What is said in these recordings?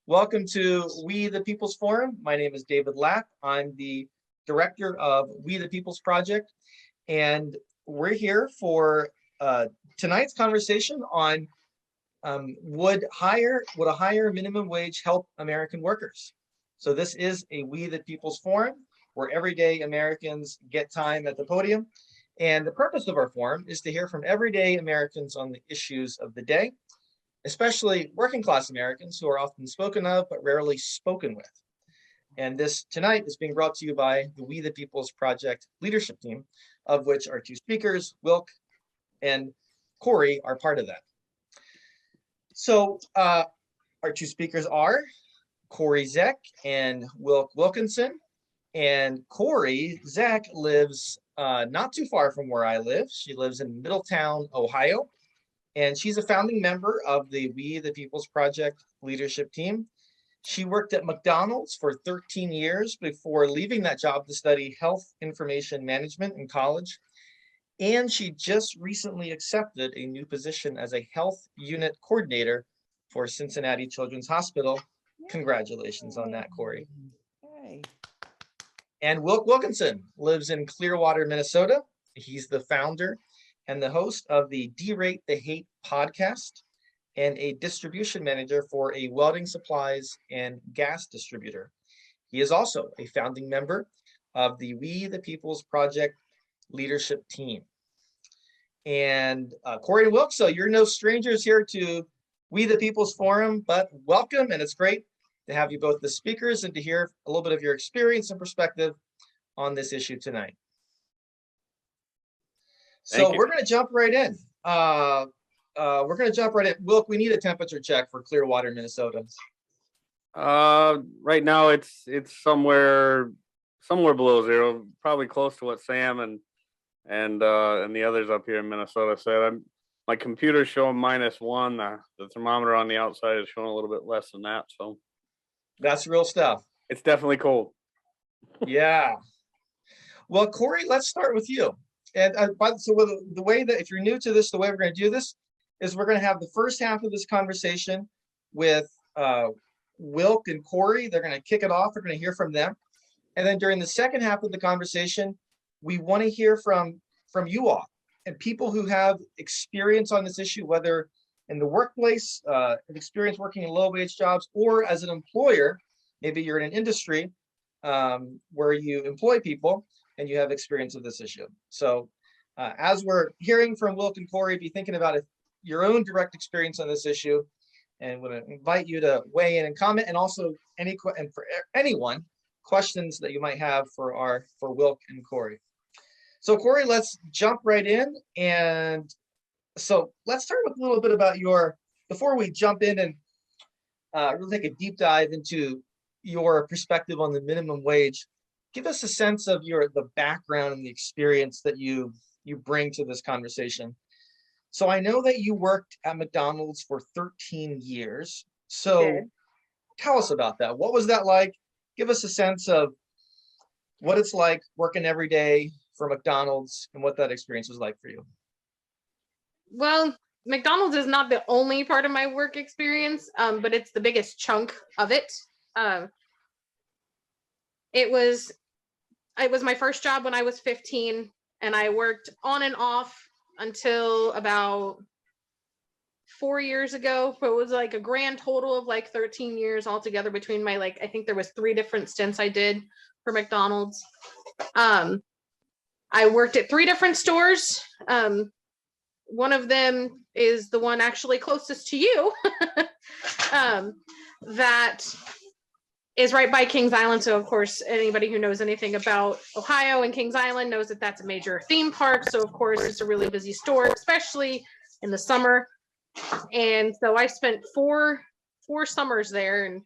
Welcome to We the People's Forum. My name is David Lapp. I'm the director of We the People's Project, and we're here for tonight's conversation on would a higher minimum wage help American workers? So this is a We the People's Forum where everyday Americans get time at the podium. And the purpose of our forum is to hear from everyday Americans on the issues of the day, especially working class Americans who are often spoken of but rarely spoken with. And this tonight is being brought to you by the We the People's Project leadership team, of which our two speakers, Wilk and Corrie, are part of that. So our two speakers are Corrie Zech and Wilk Wilkinson. And Corrie Zech lives not too far from where I live. She lives in Middletown, Ohio. And she's a founding member of the We the People's Project leadership team. She worked at McDonald'S for 13 years before leaving that job to study health information management in college. And she just recently accepted a new position as a health unit coordinator for Cincinnati Children's Hospital. Congratulations on that, Corrie. Hey. And Wilk Wilkinson lives in Clearwater, Minnesota. He's the founder and the host of the Derate the Hate podcast and a distribution manager for a welding supplies and gas distributor. He is also a founding member of the We the People's Project leadership team. And Corrie and Wilk, so you're no strangers here to We the People's Forum, but welcome, and it's great to have you both the speakers and to hear a little bit of your experience and perspective on this issue tonight. So we're going to jump right in. Wilk, we need a temperature check for Clearwater, Minnesota. Right now it's somewhere below zero, probably close to what Sam and the others up here in Minnesota said. My computer's showing -1. The thermometer on the outside is showing a little bit less than that. So that's real stuff. It's definitely cold. Yeah. Well, Corrie, let's start with you. And the way that, if you're new to this, the way we're going to do this is we're going to have the first half of this conversation with Wilk and Corrie. They're going to kick it off. We're going to hear from them. And then during the second half of the conversation, we want to hear from you all and people who have experience on this issue, whether in the workplace, experience working in low-wage jobs, or as an employer. Maybe you're in an industry where you employ people and you have experience of this issue. So as we're hearing from Wilk and Corrie, be thinking about your own direct experience on this issue, and would invite you to weigh in and comment, and also for anyone, questions that you might have for Wilk and Corrie. So Corrie, let's jump right in. And so let's start with a little bit about before we jump in and really take a deep dive into your perspective on the minimum wage, give us a sense of the background and the experience that you bring to this conversation. So I know that you worked at McDonald's for 13 years. So tell us about that. What was that like? Give us a sense of what it's like working every day for McDonald's and what that experience was like for you. Well, McDonald's is not the only part of my work experience, but it's the biggest chunk of it. It was my first job when I was 15, and I worked on and off until about 4 years ago. So it was like a grand total of like 13 years altogether between my, I think there was 3 different stints I did for McDonald's. I worked at 3 different stores. One of them is the one actually closest to you. That is right by Kings Island. So of course, anybody who knows anything about Ohio and Kings Island knows that that's a major theme park. So of course, it's a really busy store, especially in the summer. And so I spent four summers there, and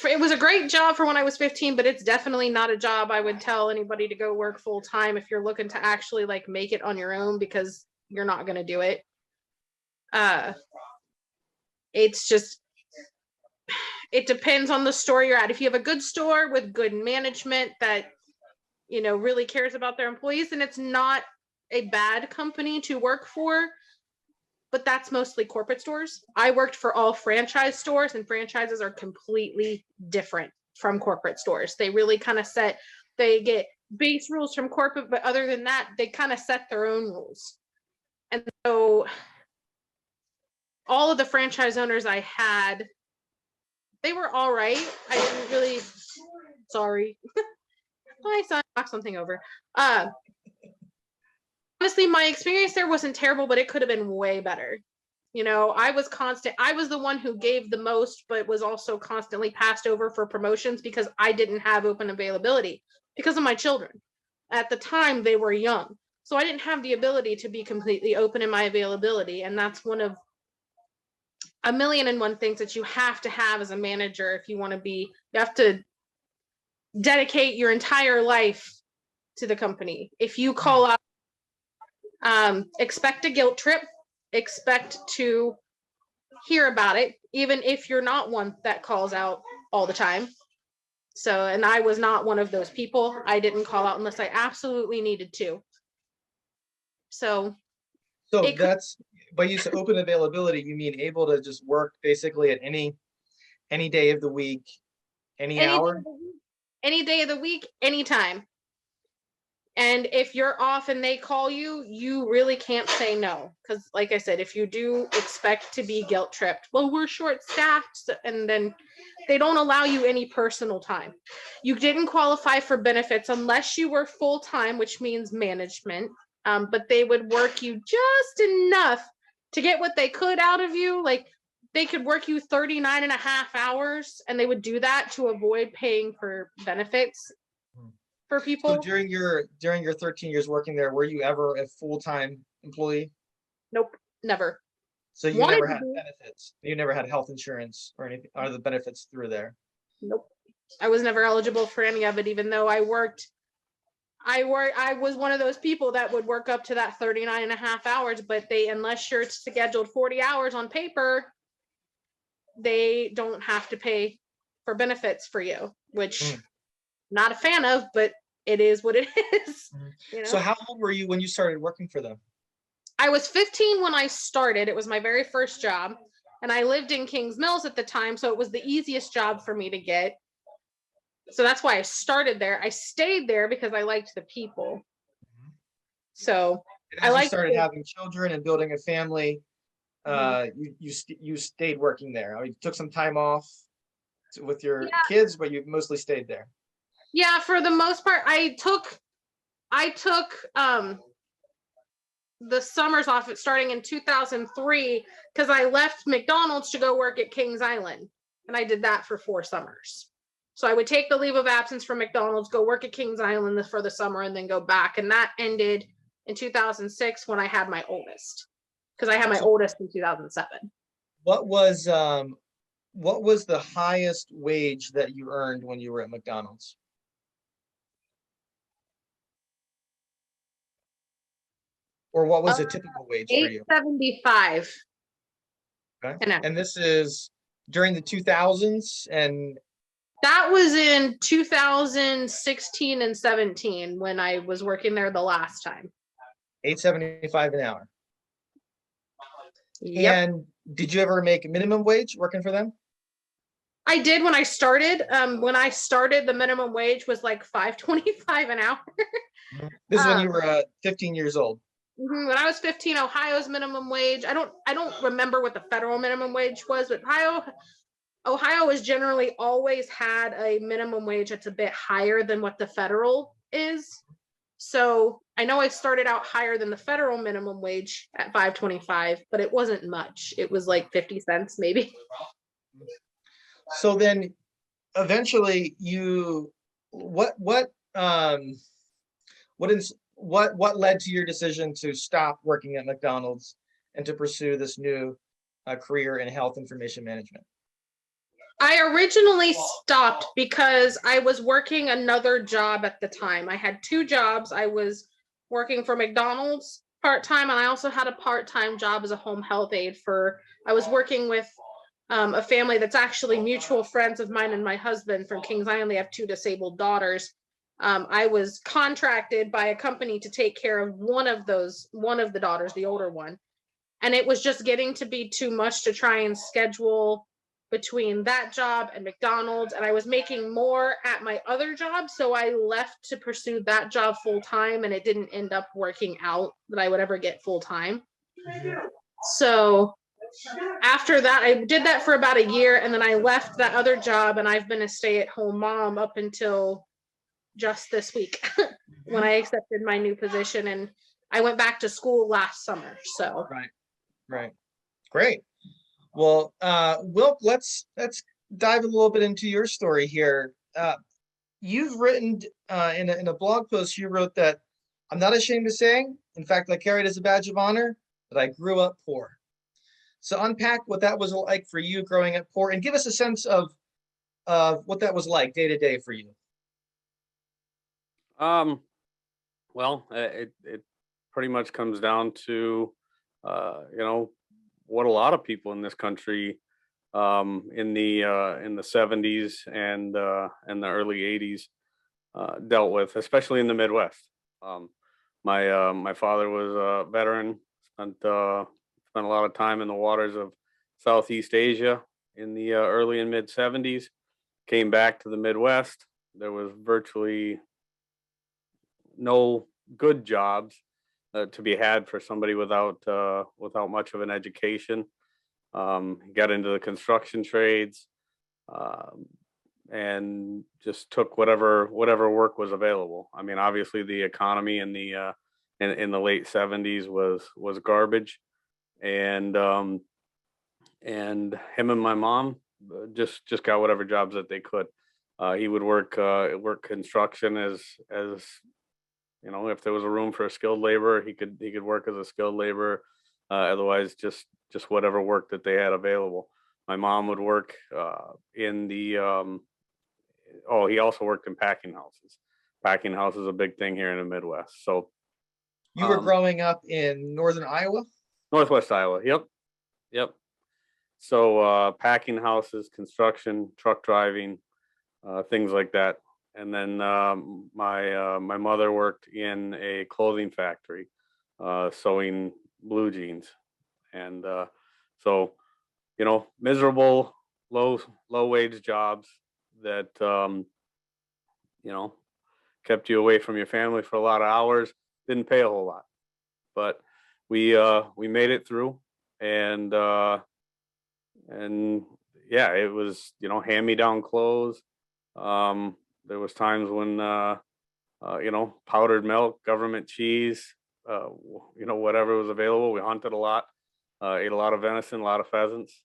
it was a great job for when I was 15, but it's definitely not a job I would tell anybody to go work full time if you're looking to actually make it on your own, because you're not going to do it. It's just, it depends on the store you're at. If you have a good store with good management that, really cares about their employees, then it's not a bad company to work for. but that's mostly corporate stores. I worked for all franchise stores, and franchises are completely different from corporate stores. They really kind of they get base rules from corporate, but other than that, they kind of set their own rules. And so all of the franchise owners I had, they were all right. I didn't really, sorry. My son knocked something over. Honestly, my experience there wasn't terrible, but it could have been way better. I was the one who gave the most, but was also constantly passed over for promotions because I didn't have open availability because of my children. At the time, they were young. So I didn't have the ability to be completely open in my availability. And that's one of a million and one things that you have to have as a manager if you want to be, you have to dedicate your entire life to the company. If you call out, expect a guilt trip, expect to hear about it, even if you're not one that calls out all the time. So, and I was not one of those people. I didn't call out unless I absolutely needed to. So that's, but you said open availability, you mean able to just work basically at any day of the week, any hour? Any day of the week, anytime. And if you're off and they call you, you really can't say no. Because like I said, if you do expect to be guilt tripped, well, we're short staffed, and then they don't allow you any personal time. You didn't qualify for benefits unless you were full-time, which means management. But they would work you just enough to get what they could out of you. Like they could work you 39 and a half hours, and they would do that to avoid paying for benefits for people. So during your 13 years working there, were you ever a full-time employee? Nope, never. So you never had benefits. You never had health insurance or anything, or the benefits through there? Nope. I was never eligible for any of it, even though I was one of those people that would work up to that 39 and a half hours, but unless you're scheduled 40 hours on paper, they don't have to pay for benefits for you, which not a fan of, but it is what it is. So how old were you when you started working for them? I was 15 when I started. It was my very first job, and I lived in Kings Mills at the time, so it was the easiest job for me to get. So that's why I started there. I stayed there because I liked the people. So as you started having children and building a family, you stayed working there. I mean, you took some time off with your kids, but you mostly stayed there. Yeah, for the most part, I took the summers off starting in 2003 because I left McDonald's to go work at Kings Island, and I did that for 4 summers. So I would take the leave of absence from McDonald's, go work at Kings Island for the summer, and then go back. And that ended in 2006 when I had my oldest, because I had my oldest in 2007. What was the highest wage that you earned when you were at McDonald's? Or what was a typical wage for you? $8.75. Okay. And this is during the 2000s, and that was in 2016 and 17 when I was working there the last time. $8.75 an hour. Yep. And did you ever make a minimum wage working for them? I did when I started. When I started, the minimum wage was like $5.25 an hour. This is when you were 15 years old. When I was 15, Ohio's minimum wage, I don't remember what the federal minimum wage was, but Ohio has generally always had a minimum wage that's a bit higher than what the federal is. So I know I started out higher than the federal minimum wage at $5.25, but it wasn't much. It was like 50 cents maybe. So then eventually what led to your decision to stop working at McDonald's and to pursue this new career in health information management? I originally stopped because I was working another job at the time. I had 2 jobs. I was working for McDonald's part-time, and I also had a part-time job as a home health aide I was working with a family that's actually mutual friends of mine and my husband from Kings Island. They have 2 disabled daughters. I was contracted by a company to take care of one of the daughters, the older one. And it was just getting to be too much to try and schedule between that job and McDonald's. And I was making more at my other job. So I left to pursue that job full time, and it didn't end up working out that I would ever get full time. So after that, I did that for about a year, and then I left that other job, and I've been a stay-at-home mom up until just this week when I accepted my new position, and I went back to school last summer. So Right. Great. Well, Wilk, let's dive a little bit into your story here. You've written in a blog post, you wrote that I'm not ashamed of saying, in fact, I carry it as a badge of honor, that I grew up poor. So unpack what that was like for you growing up poor, and give us a sense of what that was like day to day for you. Well, it pretty much comes down to, what a lot of people in this country, in the 70s and the early 80s, dealt with, especially in the Midwest. My father was a veteran, spent a lot of time in the waters of Southeast Asia in the early and mid 70s, came back to the Midwest. There was virtually no good jobs to be had for somebody without much of an education. Got into the construction trades, and just took whatever work was available. I mean, obviously the economy in the late 70s was garbage, and him and my mom just got whatever jobs that they could. He would work construction as if there was a room for a skilled laborer, he could work as a skilled laborer. Otherwise, just whatever work that they had available. My mom would work in the. He also worked in packing houses. Packing house is a big thing here in the Midwest. So You were growing up in northern Iowa? Northwest Iowa. Yep. So packing houses, construction, truck driving, things like that. And then my mother worked in a clothing factory, sewing blue jeans, and so miserable, low wage jobs that kept you away from your family for a lot of hours. Didn't pay a whole lot, but we made it through, and yeah, it was hand-me-down clothes. There was times when powdered milk, government cheese, whatever was available. We hunted a lot, ate a lot of venison, a lot of pheasants,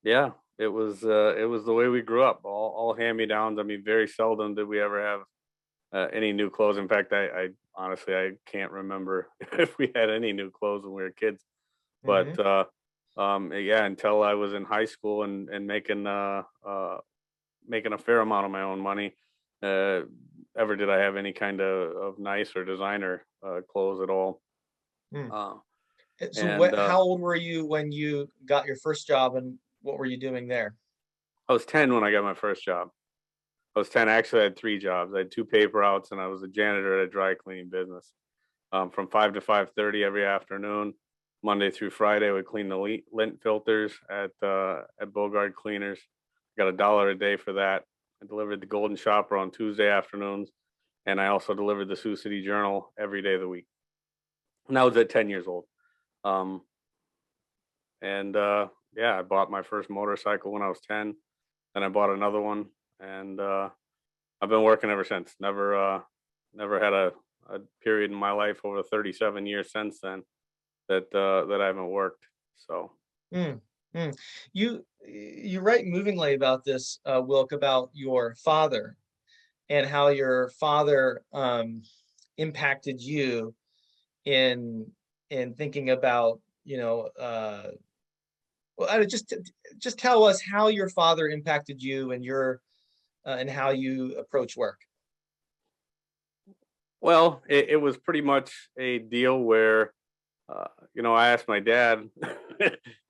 yeah, it was the way we grew up. All hand-me-downs. I mean, very seldom did we ever have any new clothes. In fact, I honestly I can't remember if we had any new clothes when we were kids. But yeah, until I was in high school and making a fair amount of my own money, ever did I have any kind of nice or designer clothes at all. How old were you when you got your first job, and what were you doing there? I was 10 when I got my first job. I was 10. Actually, I had 3 jobs. I had 2 paper outs, and I was a janitor at a dry cleaning business. From 5 to 5:30 every afternoon, Monday through Friday, we cleaned the lint filters at Bogard Cleaners. Got $1 a day for that. I delivered the Golden Shopper on Tuesday afternoons, and I also delivered the Sioux City Journal every day of the week. And I was at 10 years old. Yeah, I bought my first motorcycle when I was 10. Then I bought another one, and I've been working ever since. Never had a period in my life over 37 years since then that I haven't worked. So you write movingly about this, Wilk, about your father and how your father impacted you in thinking about just tell us how your father impacted you and your and how you approach work. Well, it was pretty much a deal where I asked my dad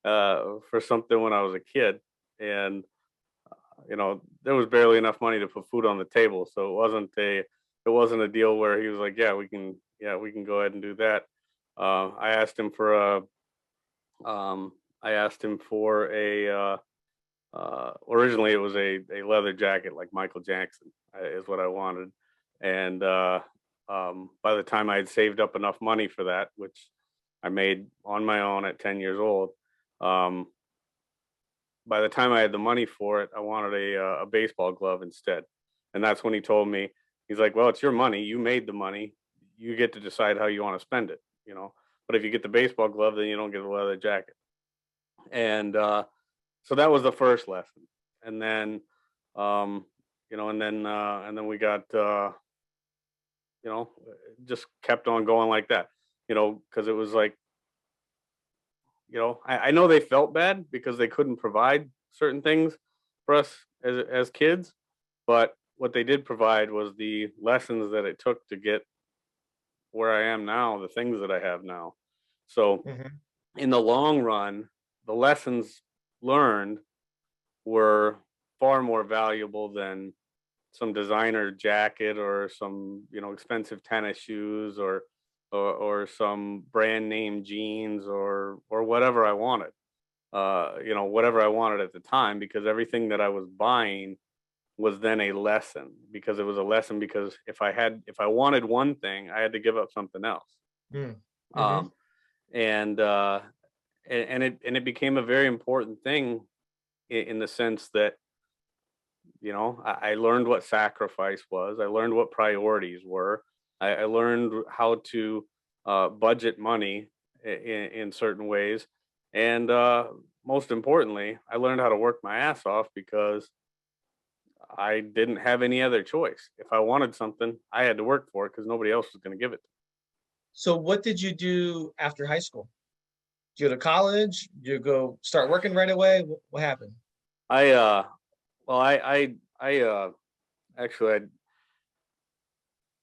for something when I was a kid, and there was barely enough money to put food on the table, so it wasn't a deal where he was like, yeah, we can yeah, we can go ahead and do that. I asked him for originally it was a leather jacket like Michael Jackson is what I wanted. And by the time I had saved up enough money for that, which I made on my own at 10 years old, by the time I had the money for it, I wanted a baseball glove instead. And that's when he told me, he's like, well, it's your money. You made the money. You get to decide how you want to spend it, you know. But if you get the baseball glove, then you don't get a leather jacket. And so that was the first lesson. And then, and then we got, just kept on going like that, because it was like, I know they felt bad because they couldn't provide certain things for us as kids, but what they did provide was the lessons that it took to get where I am now, the things that I have now. So in the long run, the lessons learned were far more valuable than some designer jacket or some, expensive tennis shoes or some brand name jeans or whatever I wanted, whatever I wanted at the time, because everything that I was buying was then a lesson, because it was a lesson, because if I wanted one thing, I had to give up something else. And it became a very important thing in the sense that, I learned what sacrifice was. I learned what priorities were. I learned how to budget money in certain ways. And most importantly, I learned how to work my ass off because I didn't have any other choice. If I wanted something, I had to work for it because nobody else was going to give it to me. So what did you do after high school? Did you go to college? Did you go start working right away? What happened? Actually,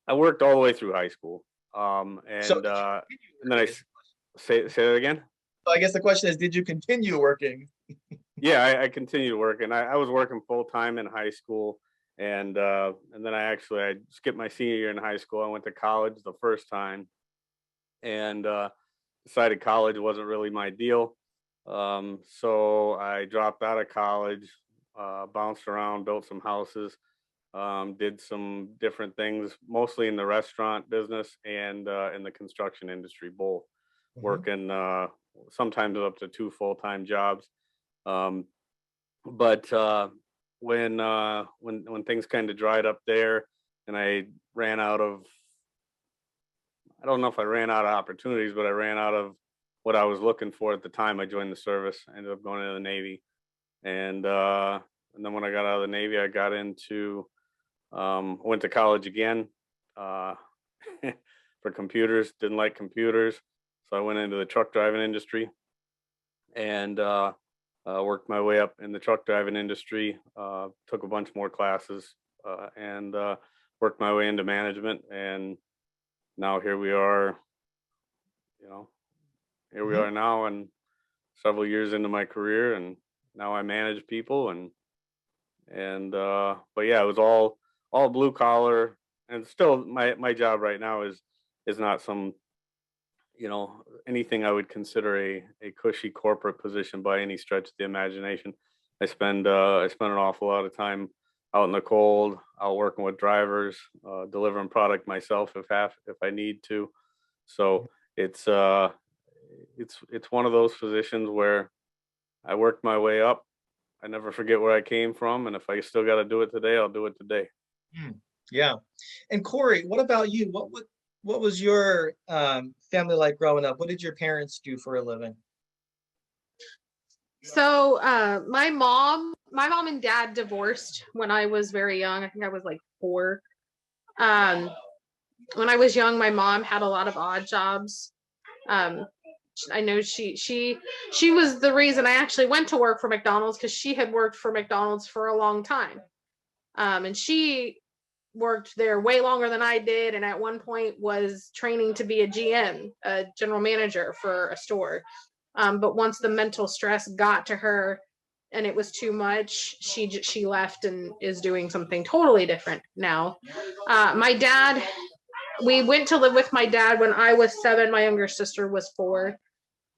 I worked all the way through high school. And then I say that again. So I guess the question is, did you continue working? Yeah, I continued working. I was working full time in high school, and then I skipped my senior year in high school. I went to college the first time, and decided college wasn't really my deal. So I dropped out of college, bounced around, built some houses, did some different things, mostly in the restaurant business and in the construction industry, both working sometimes up to 2 full-time jobs. But when things kind of dried up there, and I don't know if I ran out of opportunities, but I ran out of what I was looking for at the time. I joined the service, ended up going into the Navy. And then when I got out of the Navy, I got into, went to college again for computers, didn't like computers. So I went into the truck driving industry and worked my way up in the truck driving industry, took a bunch more classes and worked my way into management. And now here we are, are now, and several years into my career, and now I manage people but yeah, it was all blue collar, and still my job right now is not some, anything I would consider a cushy corporate position by any stretch of the imagination. I spend an awful lot of time out in the cold, out working with drivers, delivering product myself if I need to. So it's one of those positions where I worked my way up. I never forget where I came from, and if I still got to do it today, I'll do it today. Yeah. And Corrie, what about you? What was your family like growing up? What did your parents do for a living? So my mom and dad divorced when I was very young. I think I was like 4. When I was young, my mom had a lot of odd jobs. I know she was the reason I actually went to work for McDonald's, because she had worked for McDonald's for a long time. And she worked there way longer than I did, and at one point was training to be a GM, a general manager for a store. But once the mental stress got to her and it was too much, she left and is doing something totally different now. My dad we went to live with my dad when I was 7. My younger sister was 4.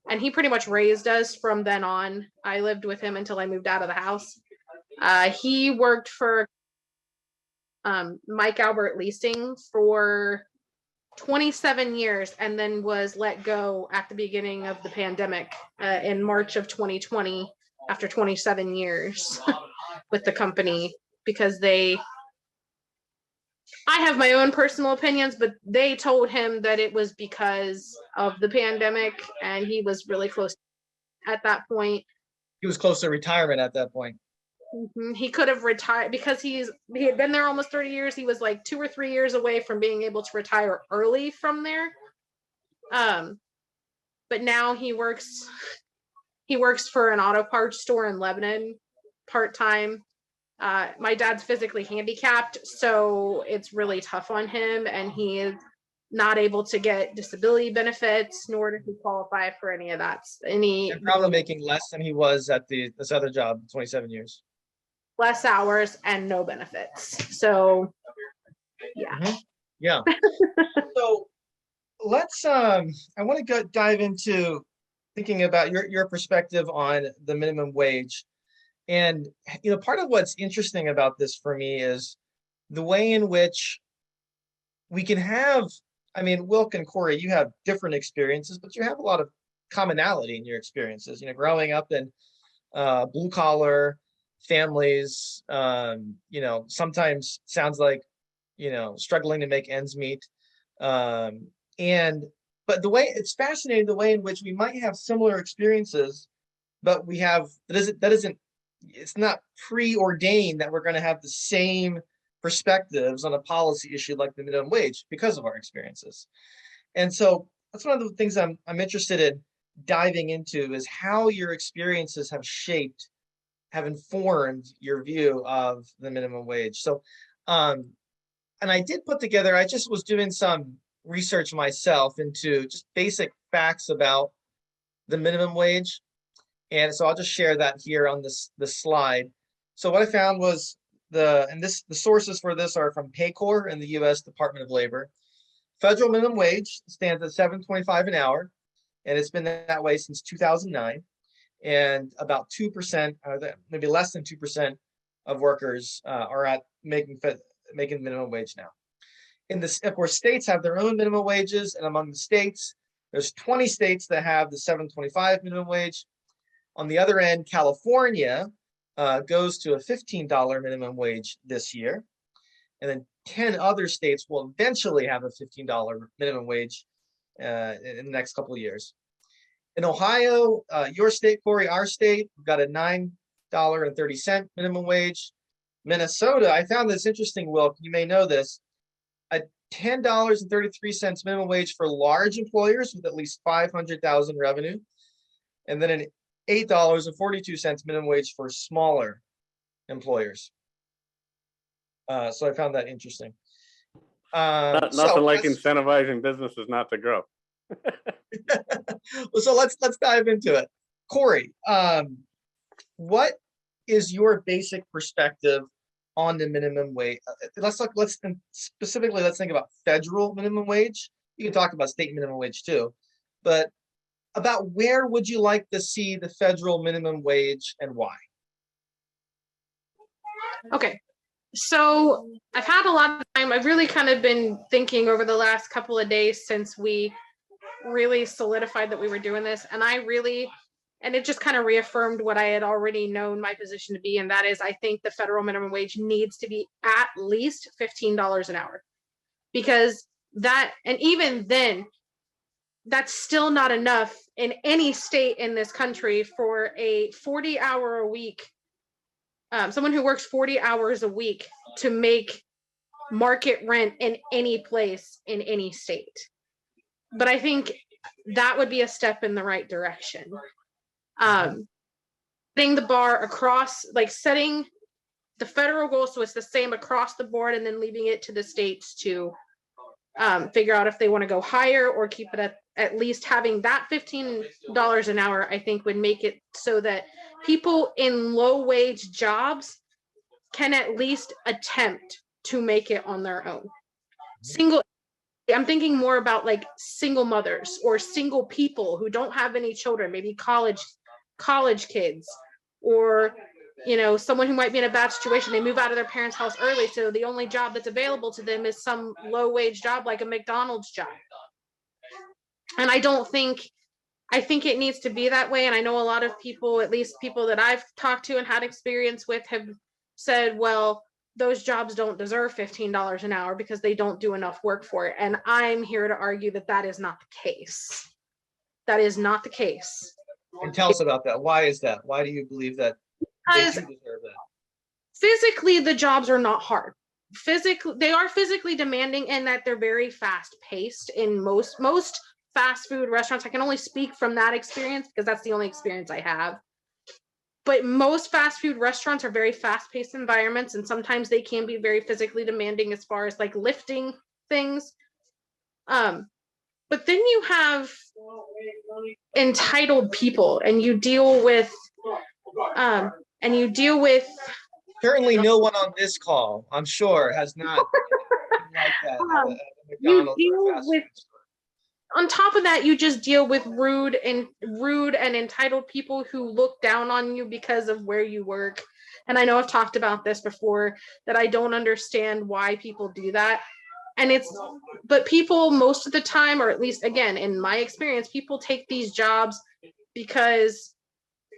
And he pretty much raised us from then on. I lived with him until I moved out of the house. He worked for Mike Albert Leasing for 27 years and then was let go at the beginning of the pandemic in March of 2020 after 27 years with the company because I have my own personal opinions, but they told him that it was because of the pandemic and he was really close at that point. He was close to retirement at that point. He could have retired because he had been there almost 30 years. He was like 2 or 3 years away from being able to retire early from there. But now he works for an auto parts store in Lebanon part-time. My dad's physically handicapped, so it's really tough on him, and he is not able to get disability benefits, nor does he qualify for any of that. And probably making less than he was at this other job, 27 years. Less hours and no benefits. So, yeah. Mm-hmm. Yeah. So let's, I want to dive into thinking about your perspective on the minimum wage. And, part of what's interesting about this for me is the way in which we can have, Wilk and Corrie, you have different experiences, but you have a lot of commonality in your experiences, growing up in blue collar families, sometimes sounds like, struggling to make ends meet. But it's fascinating the way in which we might have similar experiences, but we have, it's not preordained that we're going to have the same perspectives on a policy issue like the minimum wage because of our experiences. And so that's one of the things I'm interested in diving into is how your experiences have informed your view of the minimum wage. So, and I did put together, I just was doing some research myself into just basic facts about the minimum wage. And so I'll just share that here on this slide. So what I found was the sources for this are from Paycor in the U.S. Department of Labor. Federal minimum wage stands at $7.25 an hour, and it's been that way since 2009. And about 2%, maybe less than 2% of workers are at making minimum wage now. Of course, states have their own minimum wages, and among the states, there's 20 states that have the $7.25 minimum wage. On the other end, California goes to a $15 minimum wage this year. And then 10 other states will eventually have a $15 minimum wage in the next couple of years. In Ohio, your state, Corrie, our state, we've got a $9.30 minimum wage. Minnesota, I found this interesting, Wilk, you may know this, a $10.33 minimum wage for large employers with at least 500,000 revenue, and then an $8.42 minimum wage for smaller employers. So I found that interesting. Nothing like incentivizing businesses not to grow. Well, so let's dive into it. Corrie, what is your basic perspective on the minimum wage? Let's think about federal minimum wage. You can talk about state minimum wage too, but about where would you like to see the federal minimum wage and why? Okay, so I've had a lot of time. I've really kind of been thinking over the last couple of days since we really solidified that we were doing this, and it just kind of reaffirmed what I had already known my position to be, and that is I think the federal minimum wage needs to be at least $15 an hour, because and even then, that's still not enough in any state in this country for a 40-hour a week, someone who works 40 hours a week to make market rent in any place in any state. But I think that would be a step in the right direction. Setting the bar across, like setting the federal goal so it's the same across the board, and then leaving it to the states to figure out if they want to go higher or keep it at least having that $15 an hour, I think would make it so that people in low wage jobs can at least attempt to make it on their own. I'm thinking more about like single mothers or single people who don't have any children, maybe college kids, or someone who might be in a bad situation. They move out of their parents' house early, so the only job that's available to them is some low-wage job like a McDonald's job. And I think it needs to be that way. And I know a lot of people, at least people that I've talked to and had experience with, have said, well, those jobs don't deserve $15 an hour because they don't do enough work for it. And I'm here to argue that that is not the case. That is not the case. And tell us about that. Why is that? Why do you believe that they do Because deserve that? physically, the jobs are not hard. Physically, they are physically demanding in that they're very fast paced in most fast food restaurants. I can only speak from that experience because that's the only experience I have. But most fast food restaurants are very fast-paced environments, and sometimes they can be very physically demanding as far as like lifting things. But then you have entitled people, and you deal with Certainly no one on this call, I'm sure, has not like that at a McDonald's or a fast food store. On top of that, you just deal with rude and entitled people who look down on you because of where you work. And I know I've talked about this before, that I don't understand why people do that. But people most of the time, or at least again, in my experience, people take these jobs because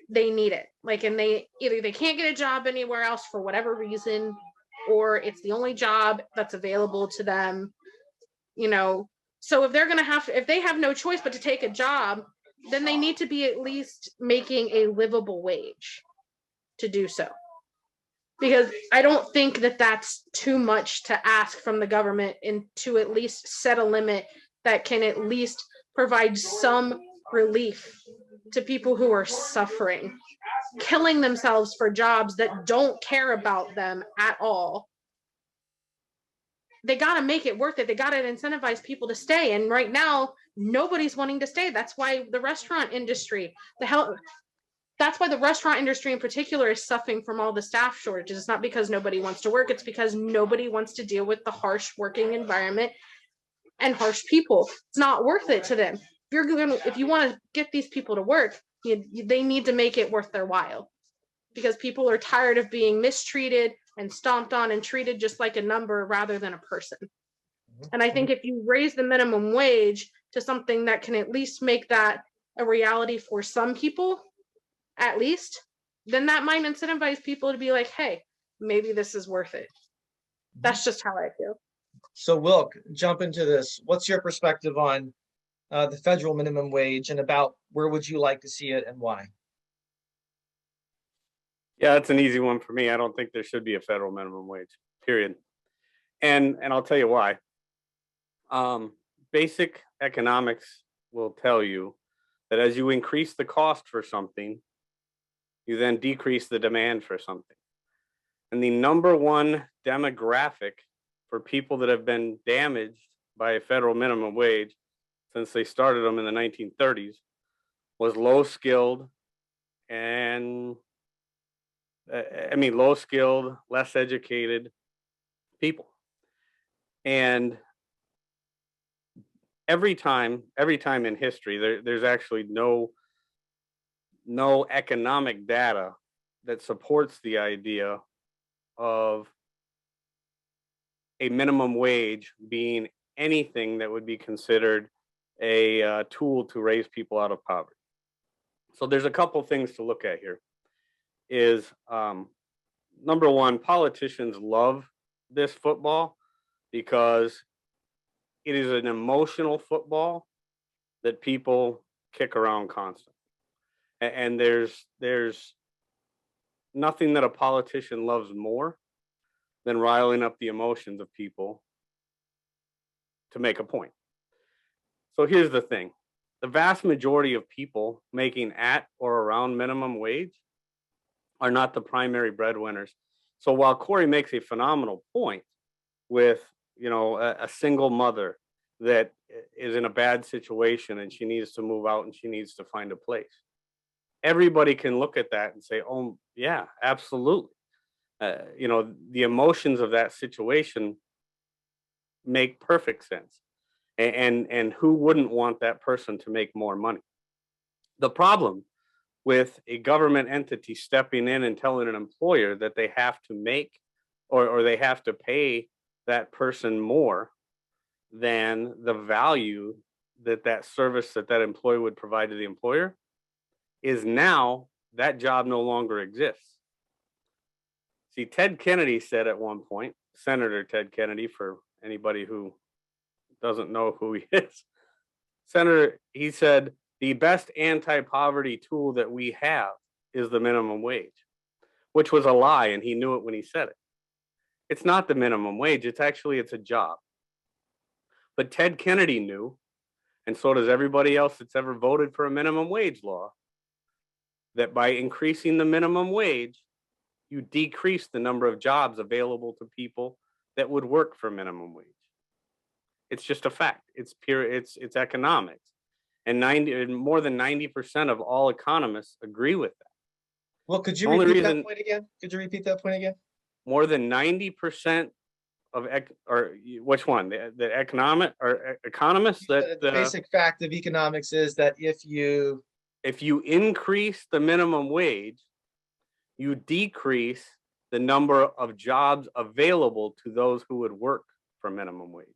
they need it. Like, and either they can't get a job anywhere else for whatever reason, or it's the only job that's available to them, So if they have no choice but to take a job, then they need to be at least making a livable wage to do so. Because I don't think that that's too much to ask from the government, and to at least set a limit that can at least provide some relief to people who are suffering, killing themselves for jobs that don't care about them at all. They got to make it worth it. They got to incentivize people to stay. And right now, nobody's wanting to stay. That's why the restaurant industry, that's why the restaurant industry in particular is suffering from all the staff shortages. It's not because nobody wants to work. It's because nobody wants to deal with the harsh working environment and harsh people. It's not worth it to them. If you want to get these people to work, they need to make it worth their while, because people are tired of being mistreated and stomped on and treated just like a number rather than a person. And I think if you raise the minimum wage to something that can at least make that a reality for some people, at least, then that might incentivize people to be like, hey, maybe this is worth it. That's just how I feel. So Wilk, jump into this. What's your perspective on the federal minimum wage, and about where would you like to see it and why? Yeah, that's an easy one for me. I don't think there should be a federal minimum wage, period. And I'll tell you why. Basic economics will tell you that as you increase the cost for something, you then decrease the demand for something. And the number one demographic for people that have been damaged by a federal minimum wage since they started them in the 1930s was low-skilled and low-skilled, less educated people. And every time in history, there's actually no economic data that supports the idea of a minimum wage being anything that would be considered a tool to raise people out of poverty. So there's a couple things to look at here. Is number one, politicians love this football because it is an emotional football that people kick around constantly. And there's nothing that a politician loves more than riling up the emotions of people to make a point. So here's the thing. The vast majority of people making at or around minimum wage are not the primary breadwinners. So while Corrie makes a phenomenal point with, a single mother that is in a bad situation and she needs to move out and she needs to find a place, everybody can look at that and say, oh, yeah, absolutely. The emotions of that situation make perfect sense. And who wouldn't want that person to make more money? The problem with a government entity stepping in and telling an employer that they have to make or they have to pay that person more than the value that that service that that employee would provide to the employer is now that job no longer exists. See, Ted Kennedy said at one point, Senator Ted Kennedy, for anybody who doesn't know who he is, Senator, he said, the best anti-poverty tool that we have is the minimum wage, which was a lie, and he knew it when he said it. It's not the minimum wage, it's a job. But Ted Kennedy knew, and so does everybody else that's ever voted for a minimum wage law, that by increasing the minimum wage, you decrease the number of jobs available to people that would work for minimum wage. It's just a fact. It's pure, it's economics. And more than 90% of all economists agree with that. Well, could you Only repeat reason- that point again? Could you repeat that point again? More than 90% of or which one? The economic or economists that The basic fact of economics is that if you increase the minimum wage, you decrease the number of jobs available to those who would work for minimum wage.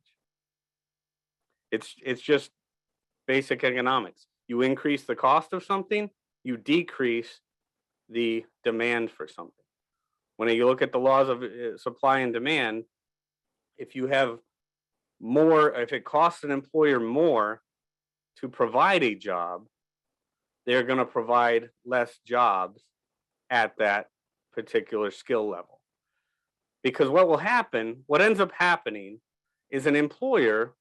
It's just basic economics. You increase the cost of something, you decrease the demand for something. When you look at the laws of supply and demand, if you have more, if it costs an employer more to provide a job, they're going to provide less jobs at that particular skill level. Because what will happen, what ends up happening is an employer,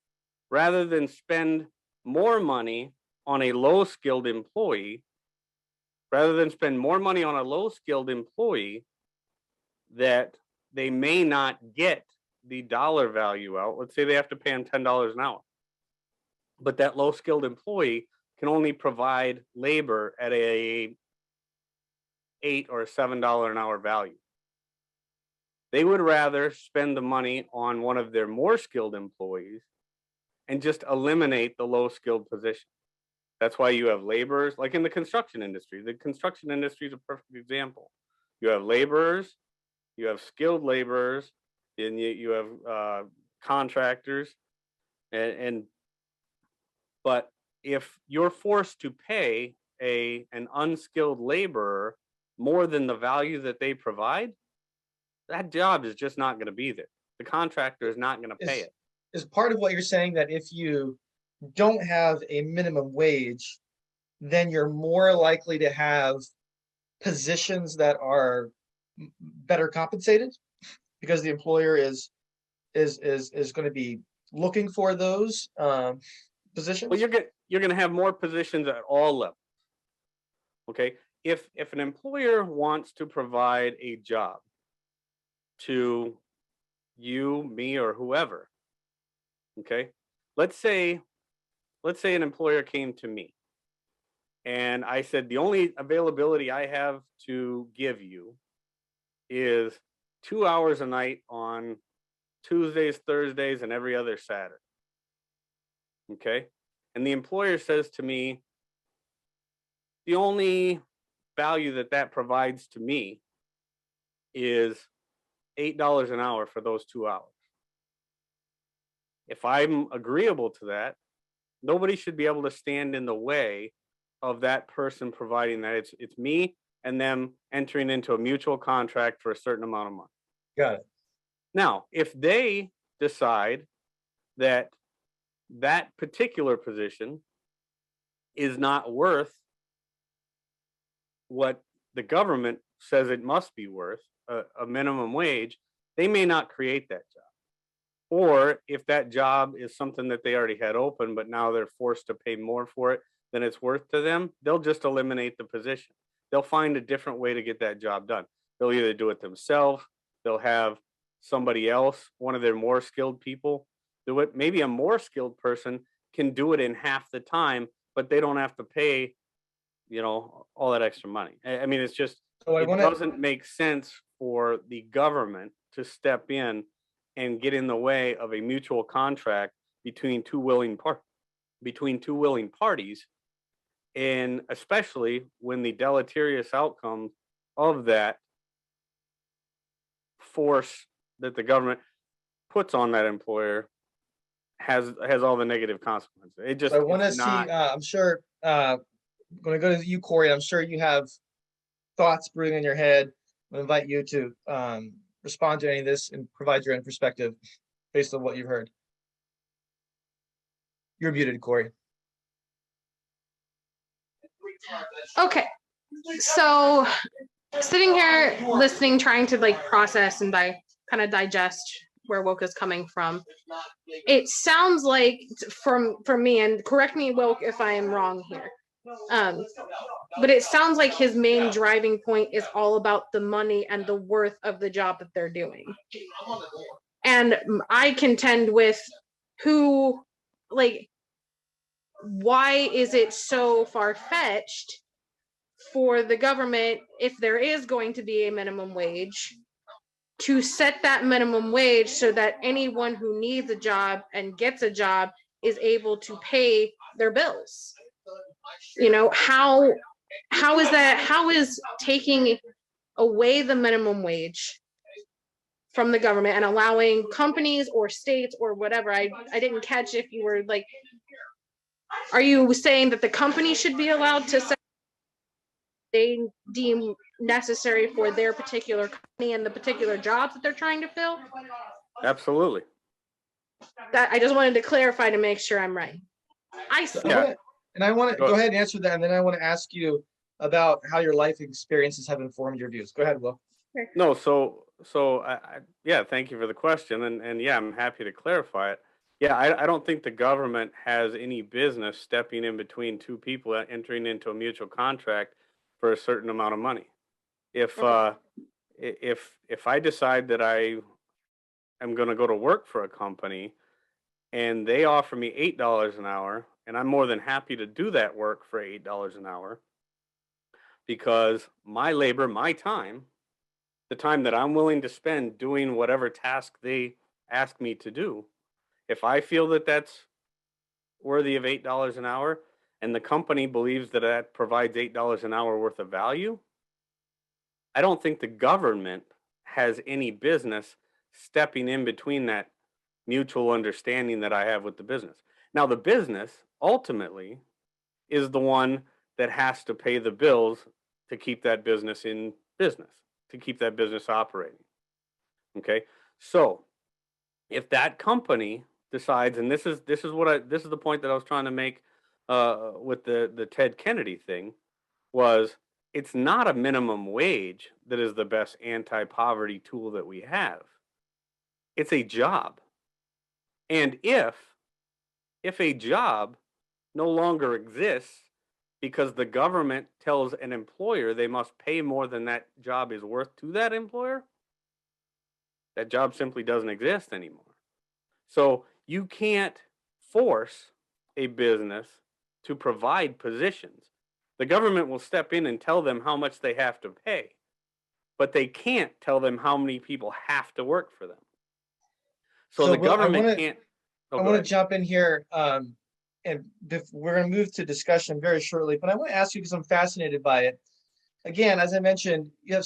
rather than spend more money on a low-skilled employee, that they may not get the dollar value out. Let's say they have to pay them $10 an hour, but that low-skilled employee can only provide labor at a $8 or $7 an hour value. They would rather spend the money on one of their more skilled employees and just eliminate the low-skilled position. That's why you have laborers, like in the construction industry. The construction industry is a perfect example. You have laborers, you have skilled laborers, and you have contractors. But if you're forced to pay an unskilled laborer more than the value that they provide, that job is just not going to be there. The contractor is not going to pay it. Is part of what you're saying that if you don't have a minimum wage, then you're more likely to have positions that are better compensated because the employer is going to be looking for those positions? Well, you're going to have more positions at all levels. Okay, if an employer wants to provide a job to you, me, or whoever, okay, let's say an employer came to me and I said, the only availability I have to give you is 2 hours a night on Tuesdays, Thursdays, and every other Saturday. Okay. And the employer says to me, the only value that provides to me is $8 an hour for those 2 hours. If I'm agreeable to that, nobody should be able to stand in the way of that person providing that. It's me and them entering into a mutual contract for a certain amount of money. Got it. Now, if they decide that that particular position is not worth what the government says it must be worth, a minimum wage, they may not create that job. Or if that job is something that they already had open, but now they're forced to pay more for it than it's worth to them, they'll just eliminate the position. They'll find a different way to get that job done. They'll either do it themselves, they'll have somebody else, one of their more skilled people, do it. Maybe a more skilled person can do it in half the time, but they don't have to pay, all that extra money. I mean, it's just, doesn't make sense for the government to step in and get in the way of a mutual contract between two willing parties, and especially when the deleterious outcome of that force that the government puts on that employer has all the negative consequences. It just, So I want to it's see, not. I'm sure, I'm going to go to you, Corey. I'm sure you have thoughts brewing in your head. I invite you to respond to any of this and provide your own perspective based on what you've heard. You're muted, Corey. Okay. So sitting here listening, trying to like process and kind of digest where Wilk is coming from. It sounds like from me, and correct me, Wilk, if I am wrong here. But it sounds like his main driving point is all about the money and the worth of the job that they're doing. And I contend with why is it so far-fetched for the government, if there is going to be a minimum wage, to set that minimum wage so that anyone who needs a job and gets a job is able to pay their bills? How is taking away the minimum wage from the government and allowing companies or states or whatever, I didn't catch if you were like, are you saying that the company should be allowed to set they deem necessary for their particular company and the particular jobs that they're trying to fill? Absolutely. That I just wanted to clarify to make sure I'm right. I want to go ahead and answer that, and then I want to ask you about how your life experiences have informed your views. Go ahead, Will. No, yeah, thank you for the question, and yeah, I'm happy to clarify it. Yeah, I don't think the government has any business stepping in between two people entering into a mutual contract for a certain amount of money. If I decide that I am going to go to work for a company and they offer me $8 an hour, and I'm more than happy to do that work for $8 an hour, because my labor, my time, the time that I'm willing to spend doing whatever task they ask me to do, if I feel that that's worthy of $8 an hour, and the company believes that that provides $8 an hour worth of value, I don't think the government has any business stepping in between that mutual understanding that I have with the business. Now, the business ultimately is the one that has to pay the bills to keep that business in business, to keep that business operating. Okay, so if that company decides, and this is the point that I was trying to make with the Ted Kennedy thing, was it's not a minimum wage that is the best anti-poverty tool that we have. It's a job. And if a job no longer exists because the government tells an employer they must pay more than that job is worth to that employer, that job simply doesn't exist anymore. So you can't force a business to provide positions. The government will step in and tell them how much they have to pay, but they can't tell them how many people have to work for them. So the government can't. I want to jump in here, and we're going to move to discussion very shortly, but I want to ask you because I'm fascinated by it. Again, as I mentioned, you have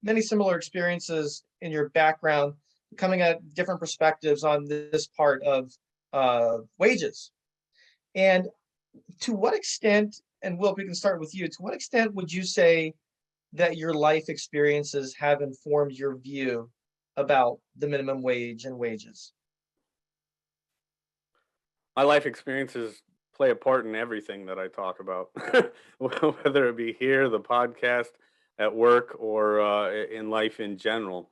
many similar experiences in your background, coming at different perspectives on this part of wages. And to what extent, and Will, we can start with you, to what extent would you say that your life experiences have informed your view about the minimum wage and wages? My life experiences play a part in everything that I talk about, whether it be here, the podcast, at work, or in life in general.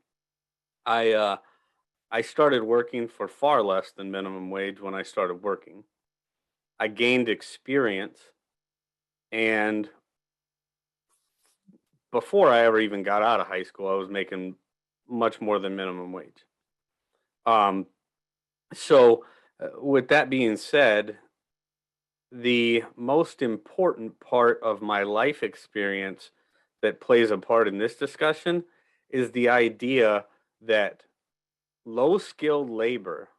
I started working for far less than minimum wage when I started working. I gained experience, and before I ever even got out of high school, I was making much more than minimum wage. So with that being said, the most important part of my life experience that plays a part in this discussion is the idea that low-skilled labor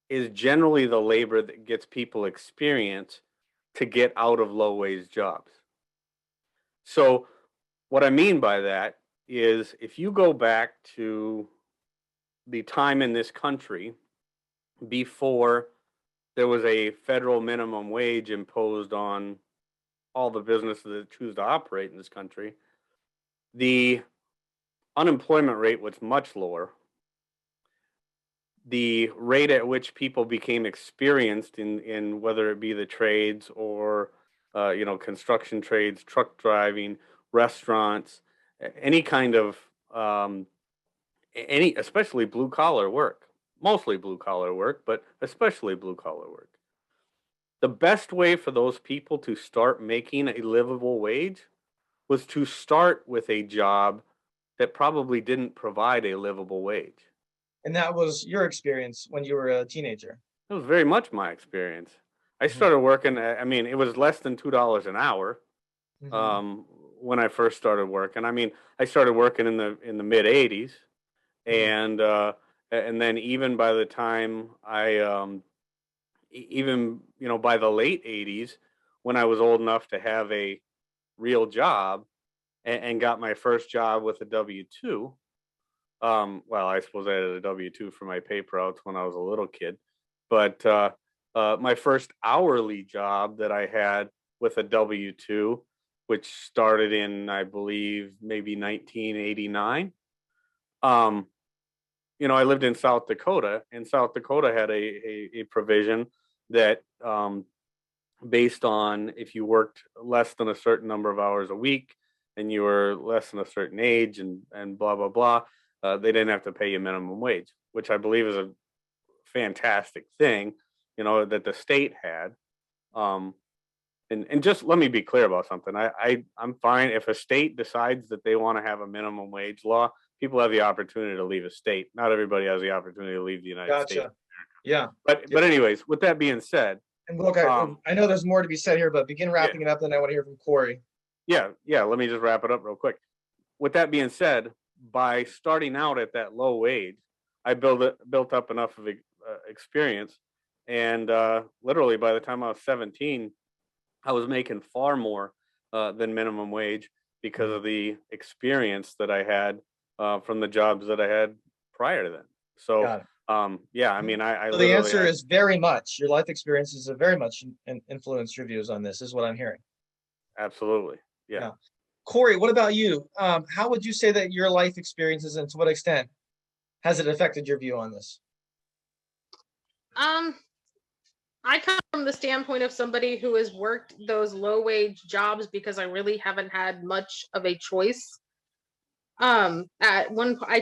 is generally the labor that gets people experience to get out of low wage jobs. So what I mean by that is if you go back to the time in this country before there was a federal minimum wage imposed on all the businesses that choose to operate in this country, the unemployment rate was much lower. The rate at which people became experienced in whether it be the trades or construction trades, truck driving, restaurants, any kind of especially blue collar work, mostly blue collar work, but especially blue collar work. The best way for those people to start making a livable wage was to start with a job that probably didn't provide a livable wage. And that was your experience when you were a teenager. It was very much my experience. I started working, it was less than $2 an hour when I first started working. I started working in the mid 80s. And then even by the time by the late 80s, when I was old enough to have a real job and got my first job with a W-2. I suppose I had a W-2 for my paper routes when I was a little kid, but my first hourly job that I had with a W-2, which started in, I believe, maybe 1989. I lived in South Dakota, and South Dakota had a provision that based on if you worked less than a certain number of hours a week and you were less than a certain age and blah, blah, blah, they didn't have to pay you minimum wage, which I believe is a fantastic thing, that the state had. And just let me be clear about something. I'm fine if a state decides that they want to have a minimum wage law. People have the opportunity to leave a state. Not everybody has the opportunity to leave the United States. Yeah. But anyways, with that being said, and look, I know there's more to be said here, but begin wrapping it up. Then I want to hear from Corrie. Yeah. Let me just wrap it up real quick. With that being said, by starting out at that low wage, I built up enough of experience, and literally by the time I was 17, I was making far more than minimum wage because of the experience that I had from the jobs that I had prior to then. So, I So the answer is very much. Your life experiences have very much influenced your views on this, is what I'm hearing. Absolutely. Yeah. Corrie, what about you? How would you say that your life experiences, and to what extent has it affected your view on this? I come from the standpoint of somebody who has worked those low wage jobs because I really haven't had much of a choice. I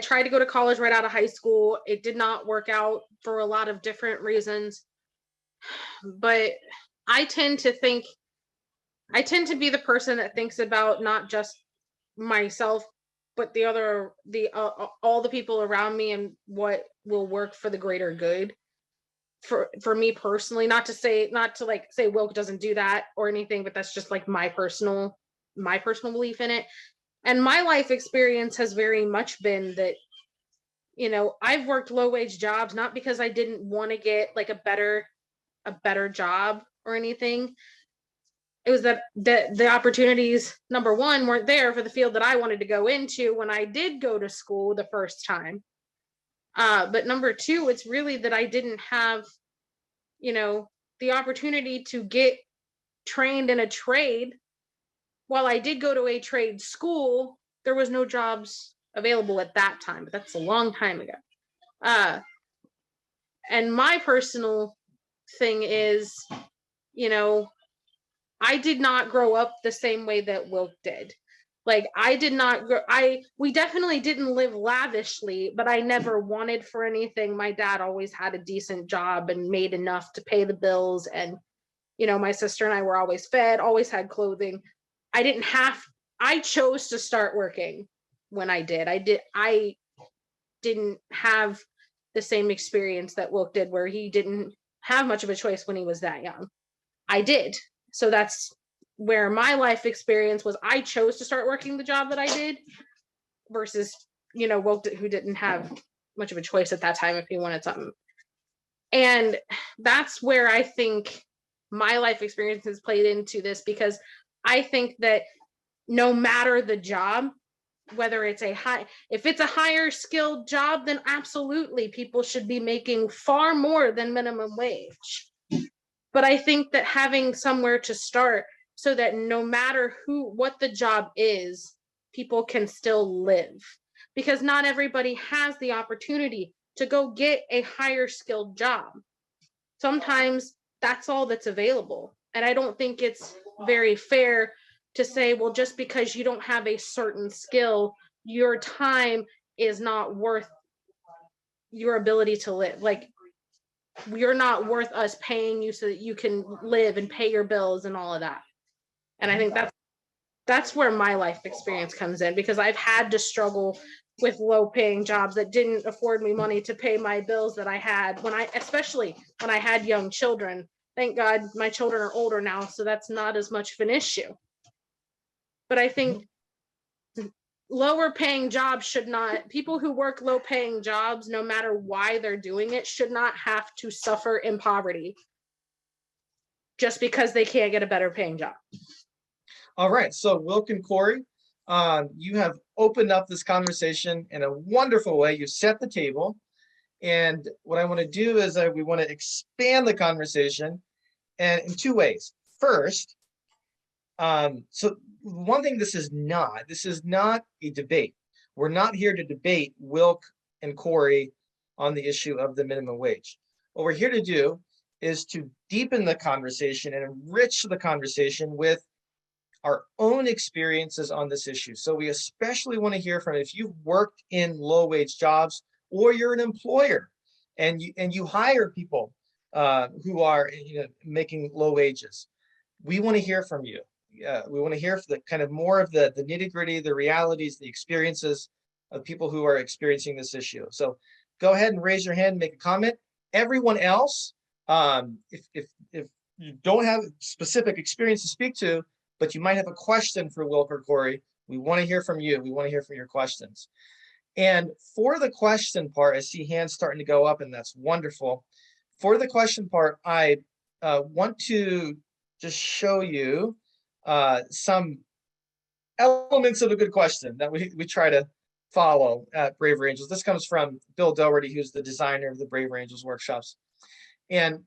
tried to go to college right out of high school. It did not work out for a lot of different reasons. But I tend to be the person that thinks about not just myself, but all the people around me and what will work for the greater good. For me personally, not to say Wilk doesn't do that or anything, but that's just like my personal belief in it. And my life experience has very much been that, I've worked low wage jobs, not because I didn't want to get like a better job or anything. It was that the opportunities, number one, weren't there for the field that I wanted to go into when I did go to school the first time. But number two, it's really that I didn't have, the opportunity to get trained in a trade. While I did go to a trade school, there was no jobs available at that time, but that's a long time ago. And my personal thing is, I did not grow up the same way that Wilk did. Like we definitely didn't live lavishly, but I never wanted for anything. My dad always had a decent job and made enough to pay the bills. And, my sister and I were always fed, always had clothing. I chose to start working when I did. I didn't have the same experience that Wilk did, where he didn't have much of a choice when he was that young. I did. So that's where my life experience was. I chose to start working the job that I did versus, Wilk, who didn't have much of a choice at that time if he wanted something. And that's where I think my life experience has played into this, because I think that no matter the job, whether it's if it's a higher skilled job, then absolutely people should be making far more than minimum wage. But I think that having somewhere to start, so that no matter what the job is, people can still live, because not everybody has the opportunity to go get a higher skilled job. Sometimes that's all that's available. And I don't think it's very fair to say, well, just because you don't have a certain skill, your time is not worth your ability to live. Like, you're not worth us paying you so that you can live and pay your bills and all of that. And I think that's where my life experience comes in, because I've had to struggle with low paying jobs that didn't afford me money to pay my bills that I had especially when I had young children. Thank God my children are older now, so that's not as much of an issue. But I think lower paying jobs people who work low paying jobs, no matter why they're doing it, should not have to suffer in poverty just because they can't get a better paying job. All right, so Wilk and Corrie, you have opened up this conversation in a wonderful way. You set the table. And what I want to do is we want to expand the conversation, and in two ways. First, so one thing, this is not a debate. We're not here to debate Wilk and Corrie on the issue of the minimum wage. What we're here to do is to deepen the conversation and enrich the conversation with our own experiences on this issue. So we especially want to hear from, if you've worked in low wage jobs, or you're an employer and you hire people who are making low wages. We want to hear from you. We want to hear the kind of more of the nitty gritty, the realities, the experiences of people who are experiencing this issue. So go ahead and raise your hand and make a comment. Everyone else, if you don't have specific experience to speak to, but you might have a question for Wilk or Corrie, we want to hear from you. We want to hear from your questions. And for the question part, I see hands starting to go up, and that's wonderful. For the question part, I want to just show you some elements of a good question that we try to follow at Braver Angels. This comes from Bill Doherty, who's the designer of the Braver Angels workshops. And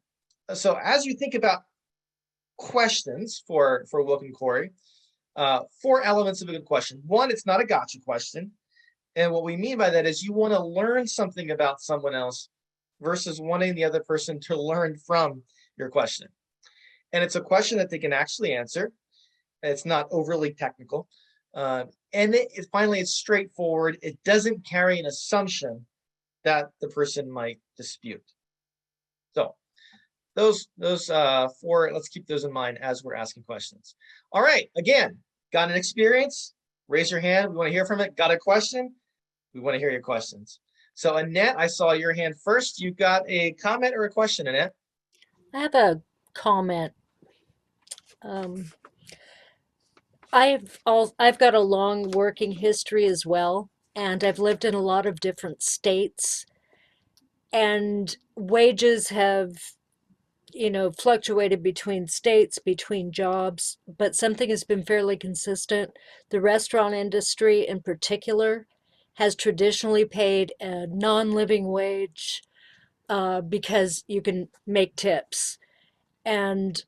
so as you think about questions for Wilk and Corrie, 4 elements of a good question. One, it's not a gotcha question. And what we mean by that is you want to learn something about someone else versus wanting the other person to learn from your question. And it's a question that they can actually answer. It's not overly technical. And finally, it's straightforward. It doesn't carry an assumption that the person might dispute. So those 4, let's keep those in mind as we're asking questions. All right, again, got an experience? Raise your hand. We want to hear from it. Got a question? We want to hear your questions. So Annette, I saw your hand first. You got a comment or a question, Annette? I have a comment. I've got a long working history as well, and I've lived in a lot of different states, and wages have, fluctuated between states, between jobs, but something has been fairly consistent. The restaurant industry in particular has traditionally paid a non-living wage because you can make tips. And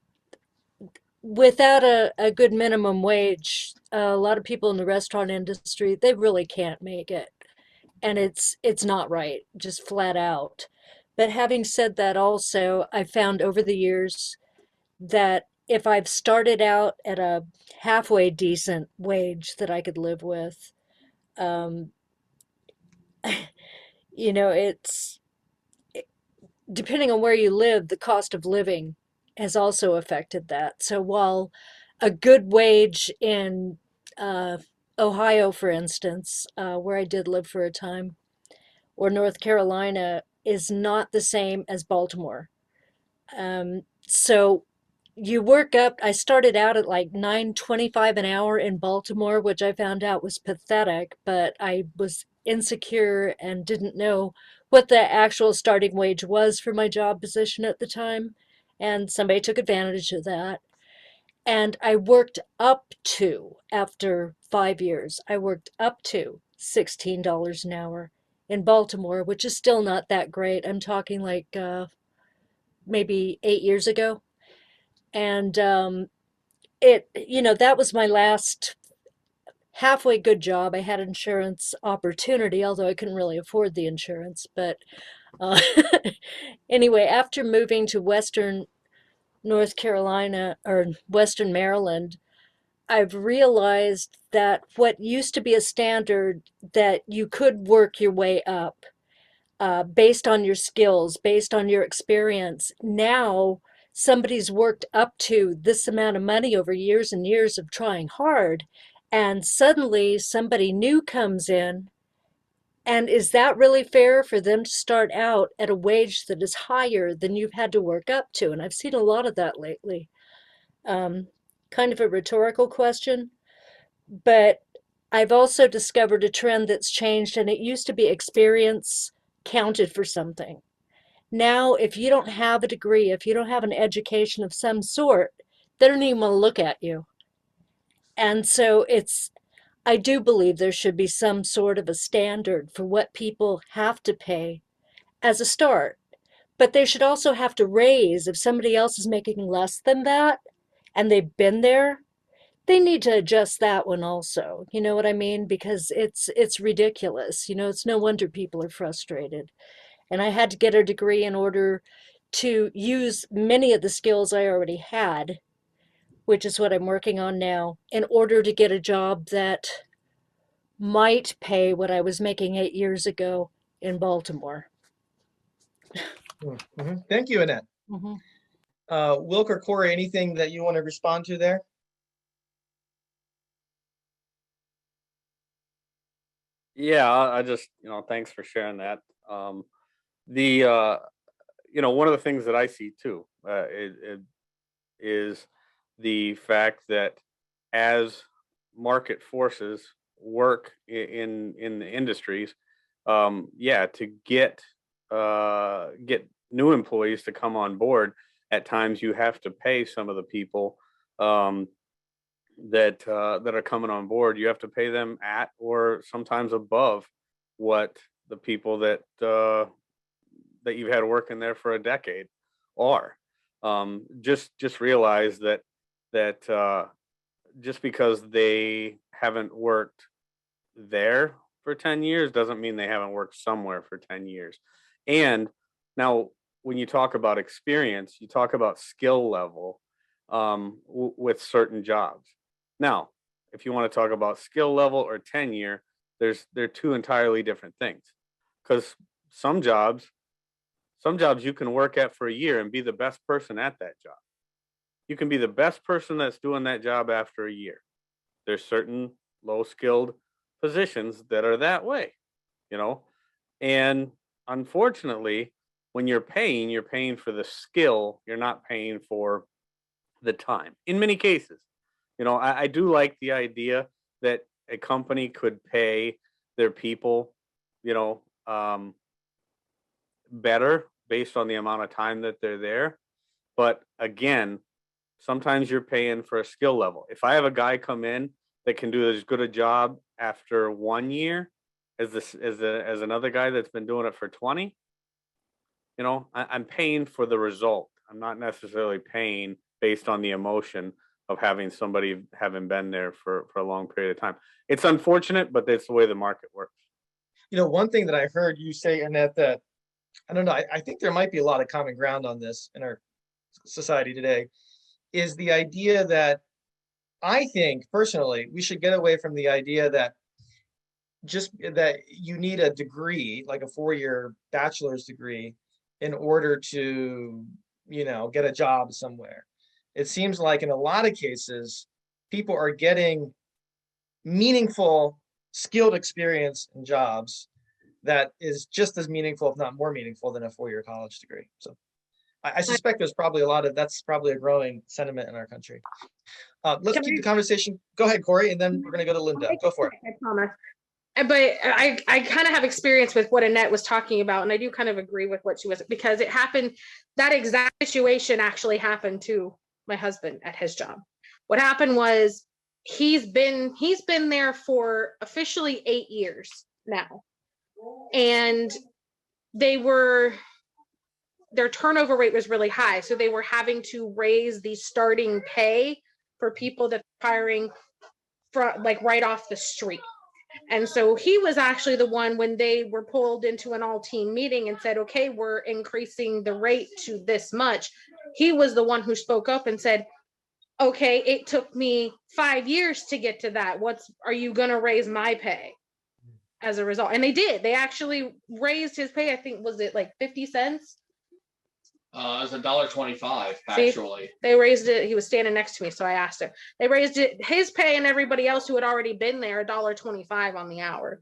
without a good minimum wage, a lot of people in the restaurant industry, they really can't make it. And it's not right, just flat out. But having said that, also, I found over the years that if I've started out at a halfway decent wage that I could live with, um, it's depending on where you live, the cost of living has also affected that. So while a good wage in Ohio, for instance, where I did live for a time, or North Carolina, is not the same as Baltimore. So, you work up. I started out at like 9.25 an hour in Baltimore, which I found out was pathetic, but I was insecure and didn't know what the actual starting wage was for my job position at the time. And somebody took advantage of that. And I worked up to, after 5 years, I worked up to $16 an hour in Baltimore, which is still not that great. I'm talking like maybe 8 years ago. And that was my last halfway good job. I had insurance opportunity, although I couldn't really afford the insurance. But uh, anyway, after moving to Western North Carolina or Western Maryland, I've realized that what used to be a standard that you could work your way up based on your skills, based on your experience, now somebody's worked up to this amount of money over years and years of trying hard, and suddenly somebody new comes in. And is that really fair for them to start out at a wage that is higher than you've had to work up to? And I've seen a lot of that lately. Um, Kind of a rhetorical question, but I've also discovered a trend that's changed, and it used to be experience counted for something. Now, if you don't have a degree, if you don't have an education of some sort, they don't even want to look at you. And so I do believe there should be some sort of a standard for what people have to pay as a start. But they should also have to raise if somebody else is making less than that and they've been there, they need to adjust that one also. You know what I mean? Because it's ridiculous. It's no wonder people are frustrated. And I had to get a degree in order to use many of the skills I already had, which is what I'm working on now, in order to get a job that might pay what I was making 8 years ago in Baltimore. Thank you, Annette. Mm-hmm. Wilk or Corey, anything that you want to respond to there? Yeah, I just, thanks for sharing that. The one of the things that I see too is the fact that as market forces work in the industries, to get new employees to come on board, at times you have to pay some of the people that are coming on board. You have to pay them at or sometimes above what the people that you've had working there for a decade are. Just realize that just because they haven't worked there for 10 years doesn't mean they haven't worked somewhere for 10 years. And now when you talk about experience, you talk about skill level with certain jobs. Now, if you want to talk about skill level or tenure, they're two entirely different things. Because some jobs you can work at for a year and be the best person at that job. You can be the best person that's doing that job after a year. There's certain low skilled positions that are that way, and unfortunately, when you're paying for the skill. You're not paying for the time in many cases. I do like the idea that a company could pay their people, better based on the amount of time that they're there. But again, sometimes you're paying for a skill level. If I have a guy come in that can do as good a job after 1 year as another guy that's been doing it for 20, I'm paying for the result. I'm not necessarily paying based on the emotion of having somebody having been there for a long period of time. It's unfortunate, but that's the way the market works. One thing that I heard you say, Annette, that I don't know, I think there might be a lot of common ground on this in our society today, is the idea that I think personally we should get away from the idea that just that you need a degree, like a 4-year bachelor's degree, in order to, get a job somewhere. It seems like in a lot of cases, people are getting meaningful, skilled experience in jobs that is just as meaningful, if not more meaningful, than a 4-year college degree. So I suspect there's probably that's probably a growing sentiment in our country. Let's Can keep I- the conversation. Go ahead, Corey, and then we're gonna go to Linda. Go for it. I promise. But I kind of have experience with what Annette was talking about, and I do kind of agree with what she was, because it happened, that exact situation actually happened to my husband at his job. What happened was he's been there for officially 8 years now, and their turnover rate was really high, so they were having to raise the starting pay for people that are hiring from like right off the street. And so he was actually the one, when they were pulled into an all-team meeting and said, okay, we're increasing the rate to this much. He was the one who spoke up and said, okay, it took me 5 years to get to that. Are you going to raise my pay as a result? And they did. They actually raised his pay. I think, was it like 50 cents? It was $1.25 See? actually. They raised it. He was standing next to me, so I asked him. They raised it, his pay and everybody else who had already been there, $1.25 on the hour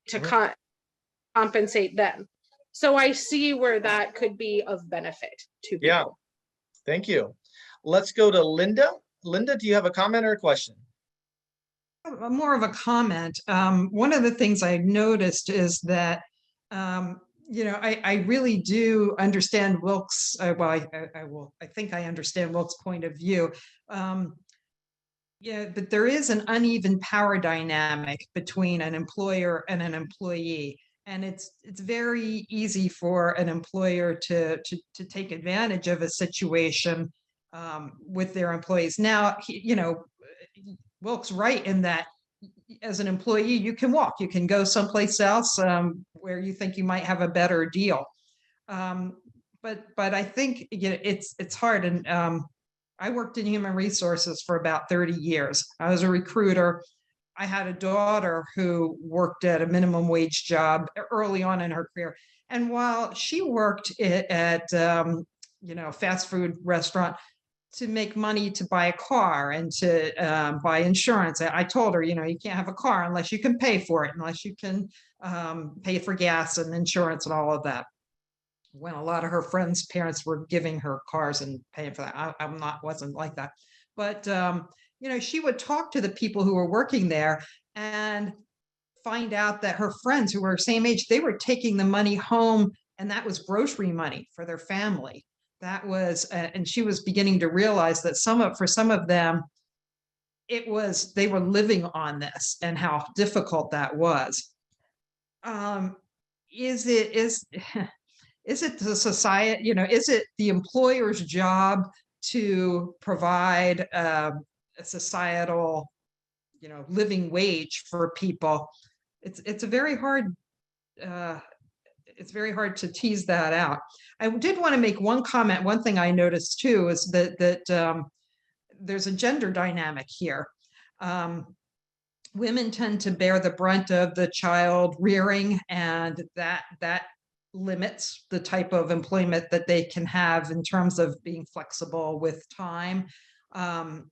to compensate them. So I see where that could be of benefit to people. Yeah, thank you. Let's go to Linda. Linda, do you have a comment or a question? More of a comment. One of the things I noticed is that I really do understand Wilk's. I think I understand Wilk's point of view. But there is an uneven power dynamic between an employer and an employee, and it's very easy for an employer to take advantage of a situation with their employees. Now, Wilk's right in that, as an employee, you can walk, you can go someplace else where you think you might have a better deal. But I think it's hard. And I worked in human resources for about 30 years. I was a recruiter. I had a daughter who worked at a minimum wage job early on in her career. And while she worked at fast food restaurant to make money to buy a car and to buy insurance, I told her, you can't have a car unless you can pay for it, unless you can pay for gas and insurance and all of that. When a lot of her friends' parents were giving her cars and paying for that, wasn't like that. But she would talk to the people who were working there and find out that her friends who were same age, they were taking the money home, and that was grocery money for their family. That was, and she was beginning to realize that for some of them, they were living on this, and how difficult that was. Is it the society, is it the employer's job to provide a societal, living wage for people? It's very hard. It's very hard to tease that out. I did want to make one comment. One thing I noticed too is that there's a gender dynamic here. Women tend to bear the brunt of the child rearing, and that limits the type of employment that they can have in terms of being flexible with time. With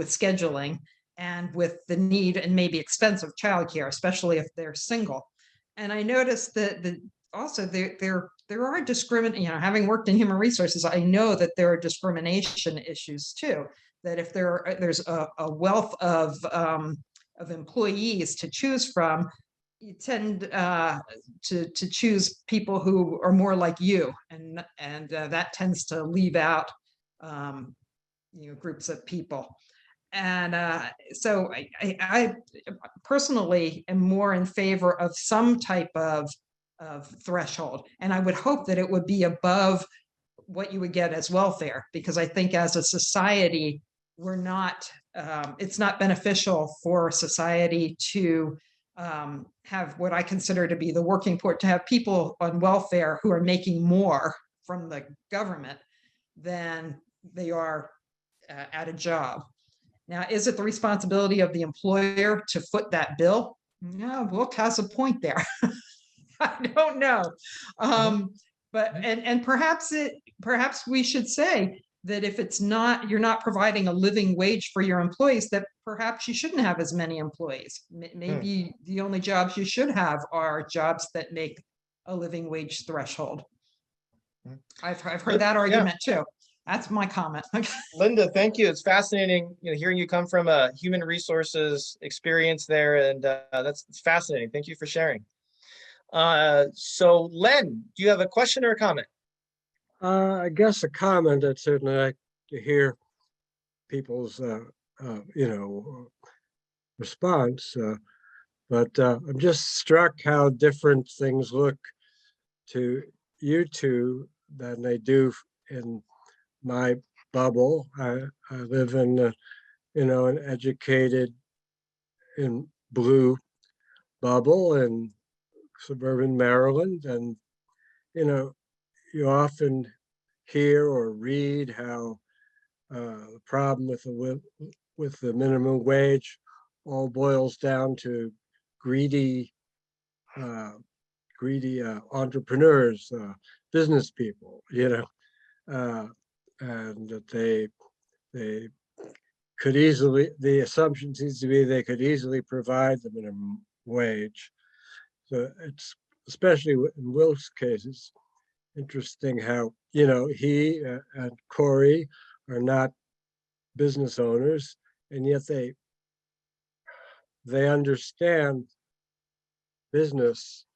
scheduling and with the need and maybe expensive childcare, especially if they're single. And I noticed that also there are having worked in human resources, I know that there are discrimination issues too. That if there's a wealth of employees to choose from, you tend to choose people who are more like you, and that tends to leave out groups of people. And so I personally am more in favor of some type of threshold, and I would hope that it would be above what you would get as welfare, because I think as a society, it's not beneficial for society to have what I consider to be the working poor, to have people on welfare who are making more from the government than they are at a job. Now, is it the responsibility of the employer to foot that bill? No, Wilk has a point there. I don't know. But perhaps we should say that if you're not providing a living wage for your employees, that perhaps you shouldn't have as many employees. Maybe the only jobs you should have are jobs that make a living wage threshold. I've heard that argument too. That's my comment. Linda, thank you. It's fascinating, hearing you come from a human resources experience there, and it's fascinating. Thank you for sharing. So Len, do you have a question or a comment? I guess a comment. I'd certainly like to hear people's, response. But I'm just struck how different things look to you two than they do in my bubble. I live in, an educated in blue bubble in suburban Maryland, and you often hear or read how the problem with the minimum wage all boils down to greedy entrepreneurs, business people, and that they could easily, the assumption seems to be they could easily provide the minimum wage. So it's, especially in Wilk's cases, interesting how, he and Corrie are not business owners, and yet they understand business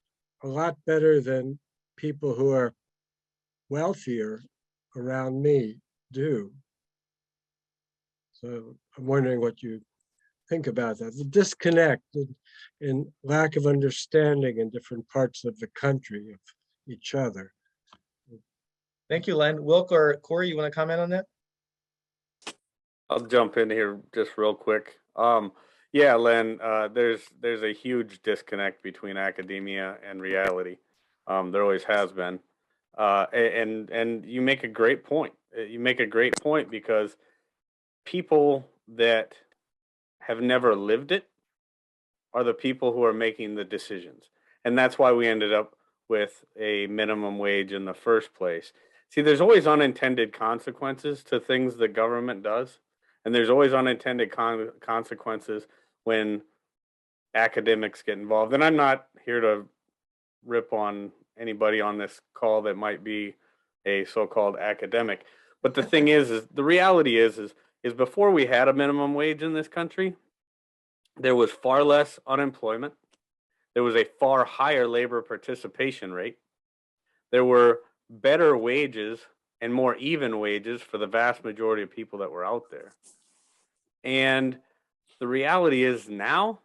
a lot better than people who are wealthier around me do. So I'm wondering what you think about that. The disconnect and lack of understanding in different parts of the country of each other. Thank you, Len. Wilk or Corey, you want to comment on that? I'll jump in here just real quick. Yeah, Len, there's a huge disconnect between academia and reality. There always has been. And you make a great point. You make a great point because people that have never lived it are the people who are making the decisions. And that's why we ended up with a minimum wage in the first place. See, there's always unintended consequences to things the government does. And there's always unintended consequences when academics get involved. And I'm not here to rip on anybody on this call that might be a so-called academic. But the thing is the reality is before we had a minimum wage in this country, there was far less unemployment. There was a far higher labor participation rate. There were better wages and more even wages for the vast majority of people that were out there. And the reality is now,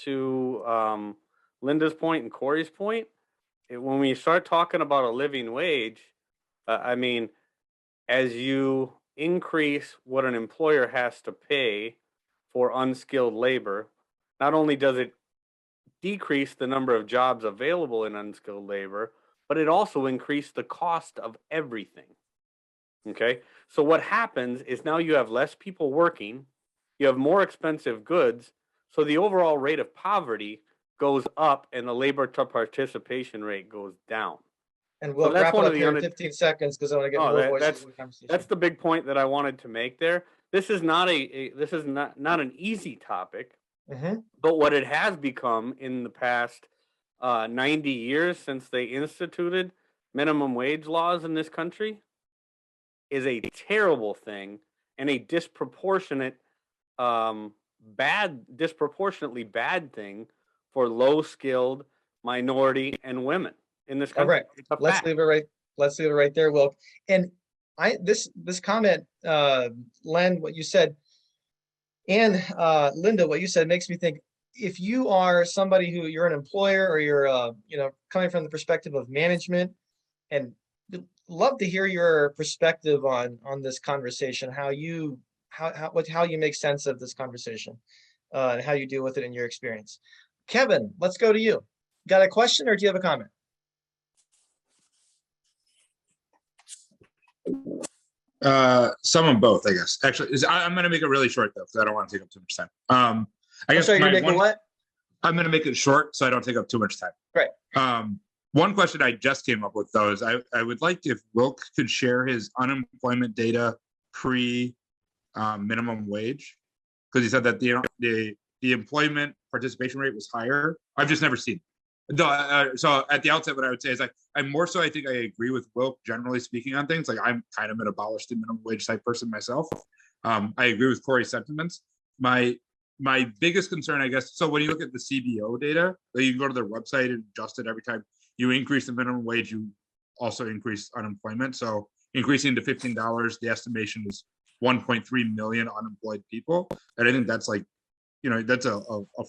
to Linda's point and Corey's point, when we start talking about a living wage, as you increase what an employer has to pay for unskilled labor, not only does it decrease the number of jobs available in unskilled labor, but it also increased the cost of everything. Okay, so what happens is now you have less people working, you have more expensive goods, so the overall rate of poverty goes up and the labor to participation rate goes down. And we'll wrap it up here in 15 seconds because I want to get more voices in the conversation. That's the big point that I wanted to make there. This is not not an easy topic, but what it has become in the past 90 years since they instituted minimum wage laws in this country is a terrible thing and a disproportionately bad thing for low-skilled minority and women in this country. All right, let's leave it right there, Wilk. And this comment, Len, what you said, and Linda, what you said makes me think, if you are somebody who you're an employer or you're coming from the perspective of management, and love to hear your perspective on this conversation, how you make sense of this conversation, and how you deal with it in your experience. Kevin, let's go to you. Got a question or do you have a comment? Some of both, I guess. Actually, I'm going to make it really short though, because I don't want to take up too much time. I guess you're making what? I'm going to make it short so I don't take up too much time. Great. One question I just came up with though is I would like if Wilk could share his unemployment data pre minimum wage, because he said that the employment participation rate was higher. I've just never seen it. No, so at the outset, what I would say is I'm more so, I think I agree with Wilk, generally speaking, on things. Like, I'm kind of an abolish the minimum wage type person myself. I agree with Corey's sentiments. My biggest concern, I guess, so when you look at the CBO data, you can go to their website and adjust it every time you increase the minimum wage, you also increase unemployment. So increasing to $15, the estimation is 1.3 million unemployed people. And I think that's like, that's a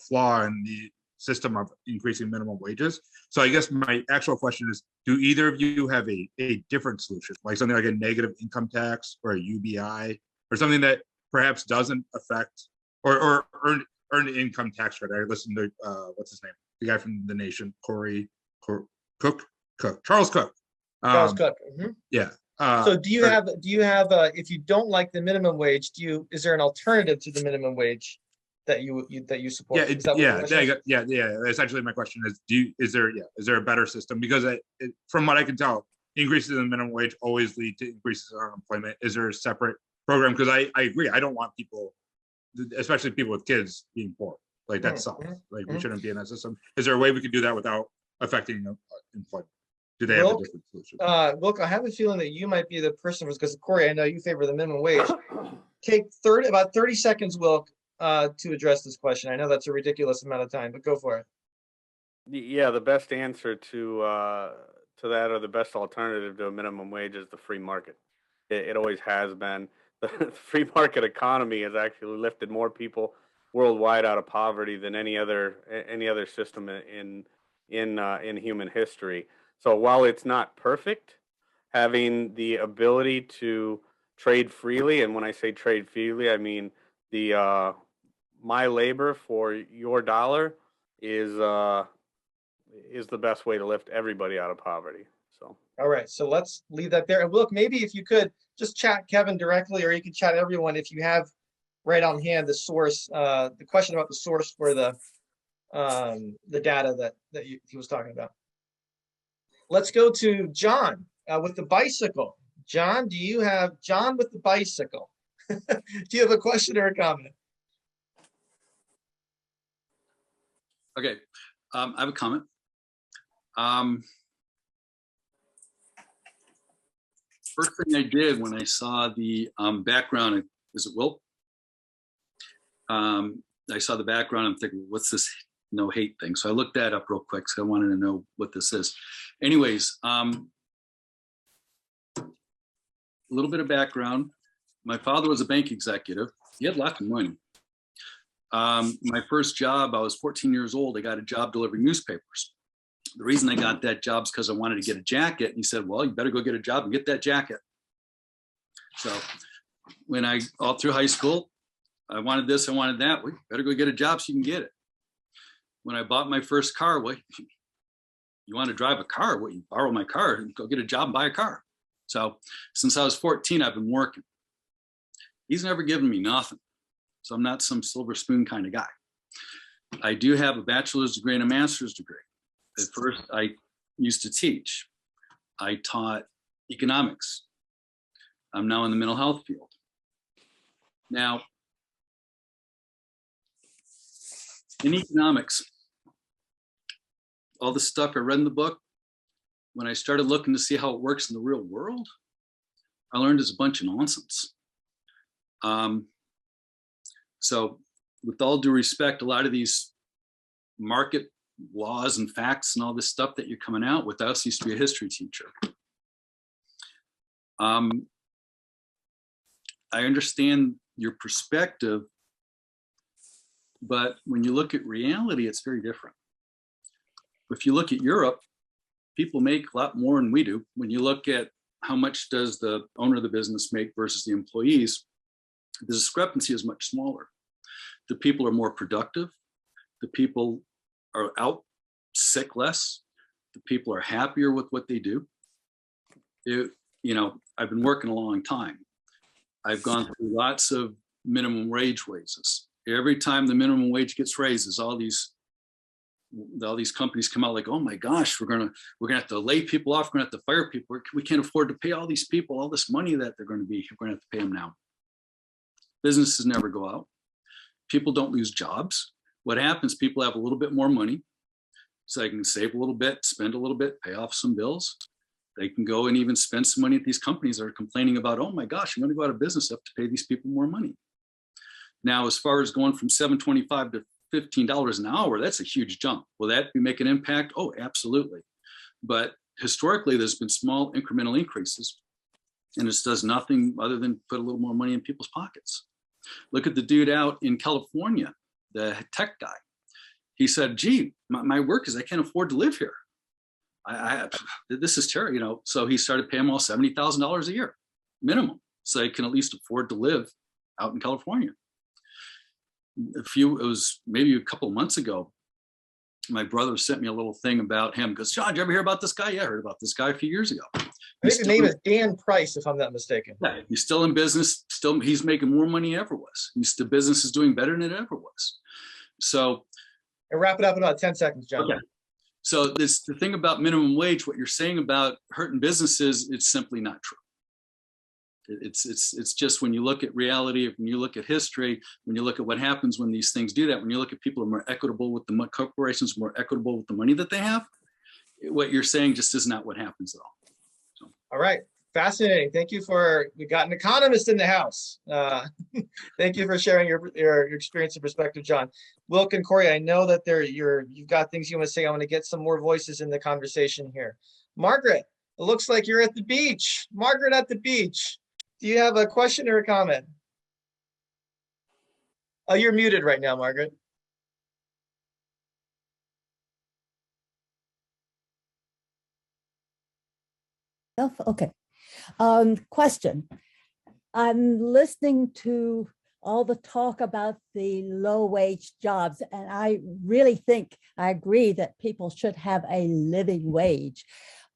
flaw in the system of increasing minimum wages. So I guess my actual question is, do either of you have a different solution, like something like a negative income tax or a UBI or something that perhaps doesn't affect or earned income tax credit? I listened to what's his name, the guy from The Nation, Charles Cook. Charles Cook. Mhm. Yeah. So do you have if you don't like the minimum wage, is there an alternative to the minimum wage that you support? Yeah. Essentially, my question is, is there a better system? Because from what I can tell, increases in the minimum wage always lead to increases in unemployment. Is there a separate program? Because I agree, I don't want people, especially people with kids, being poor. Like, that sucks. Like, we shouldn't be in that system. Is there a way we could do that without affecting employment? Do they have a different solution? Look, I have a feeling that you might be the person, because Corey, I know you favor the minimum wage. Take about 30 seconds, Wilk, to address this question. I know that's a ridiculous amount of time, but go for it. Yeah, the best answer to that, or the best alternative to a minimum wage, is the free market. It always has been. The free market economy has actually lifted more people worldwide out of poverty than any other system in human history. So while it's not perfect, having the ability to trade freely, and when I say trade freely, I mean the my labor for your dollar is the best way to lift everybody out of poverty. So. All right, so let's leave that there. And Wilk, maybe if you could just chat Kevin directly, or you can chat everyone if you have right on hand the source, the question about the source for the data that he was talking about. Let's go to John with the bicycle. John, John with the bicycle? Do you have a question or a comment? Okay, I have a comment. First thing I did when I saw the background, is it Wilk? I saw the background, I'm thinking, what's this no hate thing? So I looked that up real quick, so I wanted to know what this is. Anyways, a little bit of background. My father was a bank executive. He had lots of money. My first job, I was 14 years old. I got a job delivering newspapers. The reason I got that job is because I wanted to get a jacket. And he said, well, you better go get a job and get that jacket. So when all through high school, I wanted this, I wanted that. Well, you better go get a job so you can get it. When I bought my first car, well, you want to drive a car? Well, you borrow my car and go get a job and buy a car. So since I was 14, I've been working. He's never given me nothing. So I'm not some silver spoon kind of guy. I do have a bachelor's degree and a master's degree. At first, I used to teach. I taught economics. I'm now in the mental health field. Now, in economics, all the stuff I read in the book, when I started looking to see how it works in the real world, I learned it's a bunch of nonsense. So with all due respect, a lot of these market laws and facts and all this stuff that you're coming out with, I also used to be a history teacher. I understand your perspective, but when you look at reality, it's very different. If you look at Europe, people make a lot more than we do. When you look at how much does the owner of the business make versus the employees, the discrepancy is much smaller. The people are more productive. The people are out sick less. The people are happier with what they do. I've been working a long time. I've gone through lots of minimum wage raises. Every time the minimum wage gets raises, all these companies come out like, oh my gosh, we're gonna have to lay people off. We're gonna have to fire people. We can't afford to pay all these people all this money that they're going to be. We're gonna have to pay them now. Businesses never go out. People don't lose jobs. What happens? People have a little bit more money, So they can save a little bit, spend a little bit, pay off some bills. They can go and even spend some money at these companies that are complaining about, oh my gosh, I'm going to go out of business, I have to pay these people more money. Now, as far as going from $7.25 to $15 an hour, that's a huge jump. Will that make an impact? Oh, absolutely. But historically, there's been small incremental increases, and this does nothing other than put a little more money in people's pockets. Look at the dude out in California, the tech guy. He said, gee, my work is I can't afford to live here. This is terrible, you know. So he started paying them all $70,000 a year minimum, so he can at least afford to live out in California. It was maybe a couple of months ago, my brother sent me a little thing about him. Goes, John, did you ever hear about this guy? Yeah, I heard about this guy a few years ago. I think his name is Dan Price, if I'm not mistaken. Yeah, he's still in business. Still, he's making more money than ever was. The business is doing better than it ever was. So, and wrap it up in about 10 seconds, John. Okay. So the thing about minimum wage, what you're saying about hurting businesses, it's simply not true. It's just when you look at reality, when you look at history, when you look at what happens when these things do that, when you look at people who are more equitable with the corporations, more equitable with the money that they have, what you're saying just is not what happens at all. So. All right. Fascinating. Thank you we got an economist in the house. Thank you for sharing your experience and perspective, John. Wilk and Corrie, I know that you've got things you want to say. I want to get some more voices in the conversation here. Margaret, it looks like you're at the beach. Margaret at the beach. Do you have a question or a comment? Oh, you're muted right now, Margaret. Okay. Question. I'm listening to all the talk about the low wage jobs, and I really think I agree that people should have a living wage.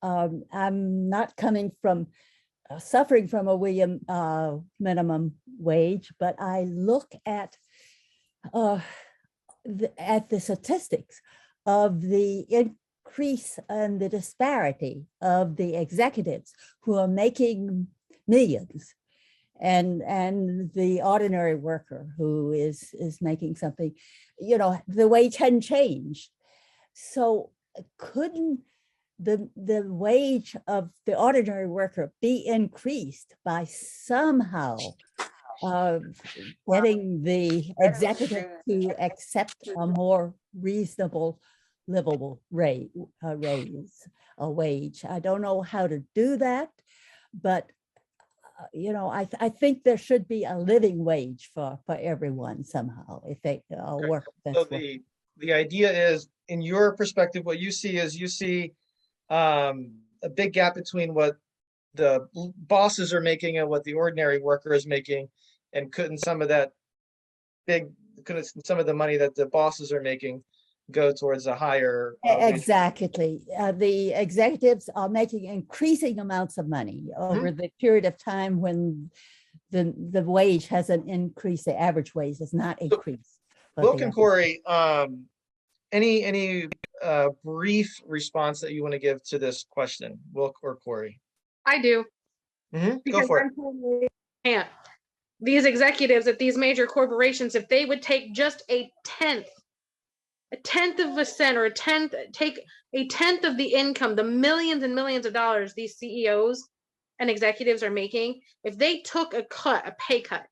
I'm not coming from suffering from a minimum wage, but I look at the statistics of the increase and the disparity of the executives who are making millions, and the ordinary worker who is making something. You know, the wage hadn't changed. So couldn't the wage of the ordinary worker be increased by somehow getting the executive to accept a more reasonable, livable wage? I don't know how to do that, but you know, I think there should be a living wage for everyone somehow if they work. So the idea is, in your perspective, what you see is a big gap between what the bosses are making and what the ordinary worker is making, and couldn't some of the money that the bosses are making go towards a higher exactly. The executives are making increasing amounts of money over the period of time when the wage hasn't increased. The average wage has not increased. Wilk and Corrie, any brief response that you want to give to this question, Wilk or Corrie? I do. Go for it. Can't. These executives at these major corporations, if they would take just a tenth of a cent, or take a tenth of the income, the millions and millions of dollars these CEOs and executives are making, if they took a pay cut,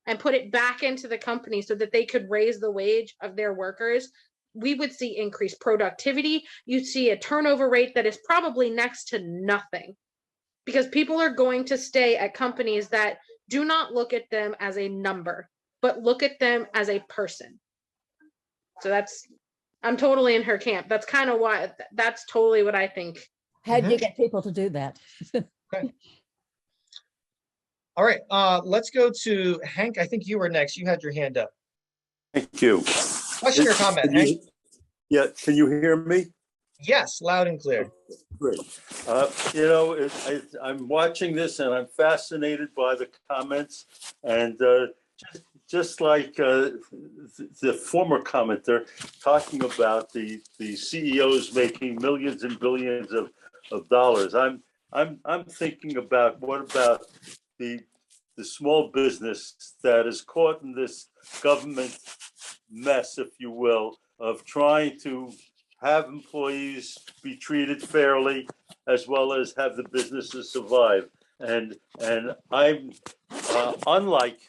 and put it back into the company so that they could raise the wage of their workers, we would see increased productivity. You'd see a turnover rate that is probably next to nothing, because people are going to stay at companies that do not look at them as a number, but look at them as a person. So I'm totally in her camp. That's kind of why, that's totally what I think. How do you get people to do that? Okay. All right, let's go to Hank. I think you were next. You had your hand up. Thank you. Question or comment, Hank? Yeah, can you hear me? Yes, loud and clear. Great. You know, I'm watching this and I'm fascinated by the comments, and just like the former commenter talking about the CEOs making millions and billions of dollars. I'm thinking about, what about the small business that is caught in this government mess, if you will, of trying to have employees be treated fairly, as well as have the businesses survive. And I'm unlike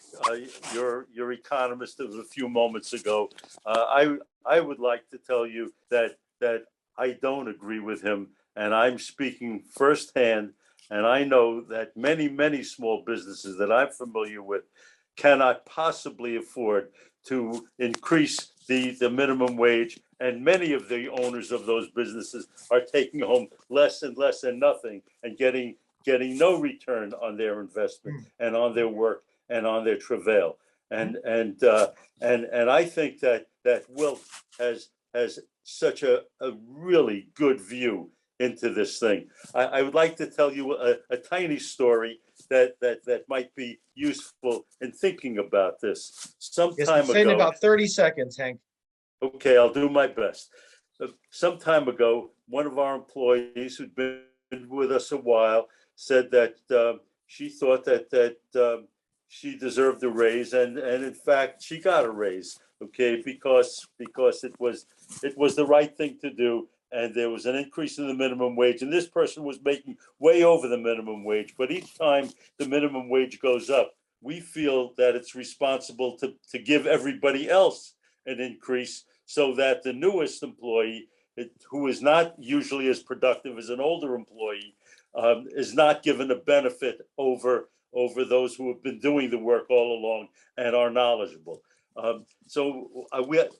your economist of a few moments ago. I would like to tell you that I don't agree with him, and I'm speaking firsthand. And I know that many small businesses that I'm familiar with cannot possibly afford to increase the minimum wage, and many of the owners of those businesses are taking home less and less and nothing, and getting no return on their investment and on their work and on their travail. And I think that Wilk has such a really good view into this thing. I would like to tell you a tiny story that might be useful in thinking about this. Some Yes, time say in ago, about 30 seconds, Hank. okay, I'll do my best. Some time ago, one of our employees who'd been with us a while said that she thought that she deserved a raise, and in fact, she got a raise. Okay, because it was the right thing to do, and there was an increase in the minimum wage, and this person was making way over the minimum wage. But each time the minimum wage goes up, we feel that it's responsible to give everybody else an increase, so that the newest employee, who is not usually as productive as an older employee, is not given a benefit over those who have been doing the work all along and are knowledgeable. So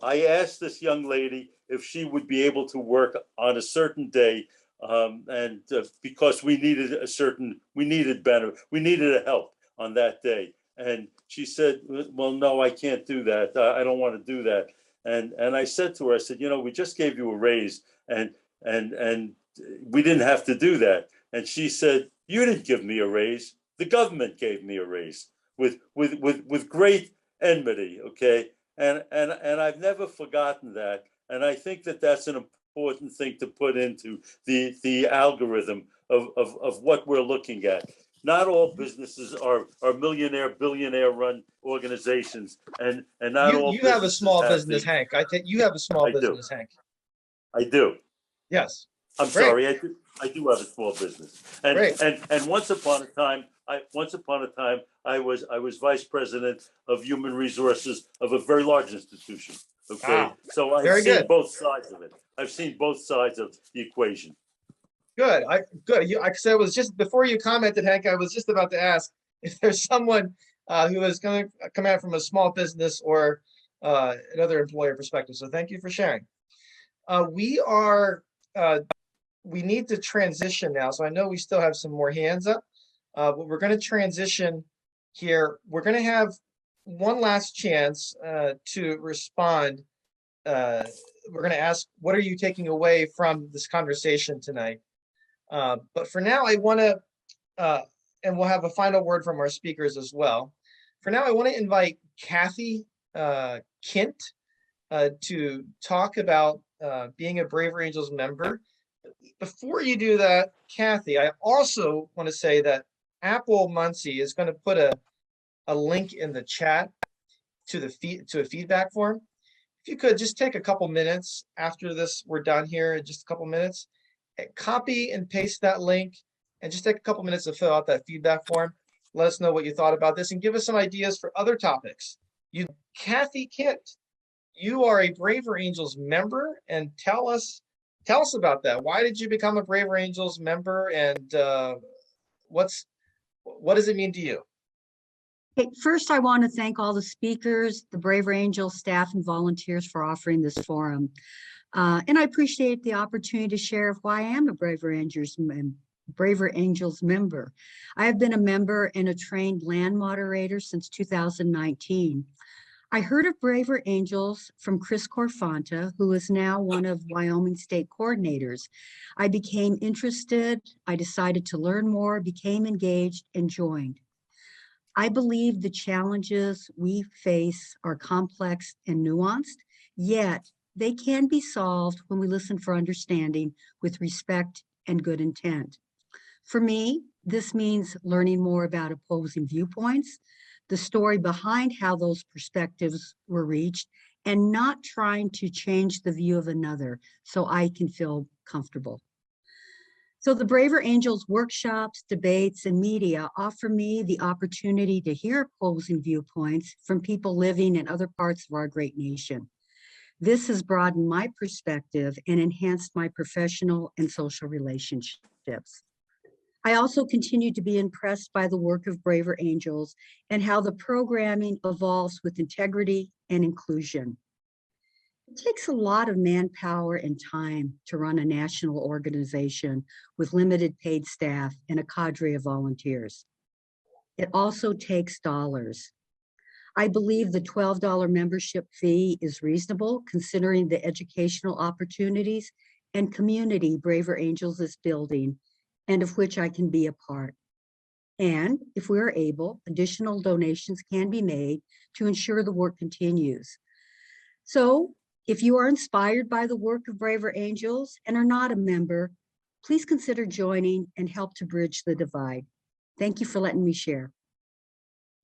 I asked this young lady if she would be able to work on a certain day, and because we needed a help on that day. And she said, well, no, I can't do that. I don't want to do that. And I said to her, I said, we just gave you a raise, and we didn't have to do that. And she said, you didn't give me a raise. The government gave me a raise, with great enmity. Okay. And I've never forgotten that. And I think that that's an important thing to put into the algorithm of what we're looking at. Not all businesses are millionaire, billionaire run organizations, and not all You have a small have business, the, Hank. I think you have a small I do. business, Hank. I do. Yes. I'm Great. sorry, I do have a small business. Great. And once upon a time, I was vice president of human resources of a very large institution. Okay. So I've very seen good. both sides of it. I've seen both sides of the equation. Good. Good. I said it was just before you commented, Hank, I was just about to ask if there's someone who is going to come out from a small business or another employer perspective. So thank you for sharing. We need to transition now. So I know we still have some more hands up, but we're going to transition here. We're going to have one last chance to respond. We're going to ask, what are you taking away from this conversation tonight? But for now, I want to, and we'll have a final word from our speakers as well. For now, I want to invite Kathy Kint to talk about being a Braver Angels member. Before you do that, Kathy, I also want to say that Apple Muncie is going to put a link in the chat to a feedback form. If you could just take a couple minutes after this, we're done here in just a couple minutes, copy and paste that link, and just take a couple minutes to fill out that feedback form. Let us know what you thought about this and give us some ideas for other topics. Kathy Kint, you are a Braver Angels member, and tell us about that. Why did you become a Braver Angels member, and what does it mean to you? Okay, first, I want to thank all the speakers, the Braver Angels staff, and volunteers for offering this forum. And I appreciate the opportunity to share why I am a Braver Angels member. I have been a member and a trained land moderator since 2019. I heard of Braver Angels from Chris Corfanta, who is now one of Wyoming state coordinators. I became interested, I decided to learn more, became engaged, and joined. I believe the challenges we face are complex and nuanced, yet they can be solved when we listen for understanding with respect and good intent. For me, this means learning more about opposing viewpoints, the story behind how those perspectives were reached, and not trying to change the view of another so I can feel comfortable. So the Braver Angels workshops, debates, and media offer me the opportunity to hear opposing viewpoints from people living in other parts of our great nation. This has broadened my perspective and enhanced my professional and social relationships. I also continue to be impressed by the work of Braver Angels and how the programming evolves with integrity and inclusion. It takes a lot of manpower and time to run a national organization with limited paid staff and a cadre of volunteers. It also takes dollars. I believe the $12 membership fee is reasonable considering the educational opportunities and community Braver Angels is building, and of which I can be a part. And if we are able, additional donations can be made to ensure the work continues. So if you are inspired by the work of Braver Angels and are not a member, please consider joining and help to bridge the divide. Thank you for letting me share.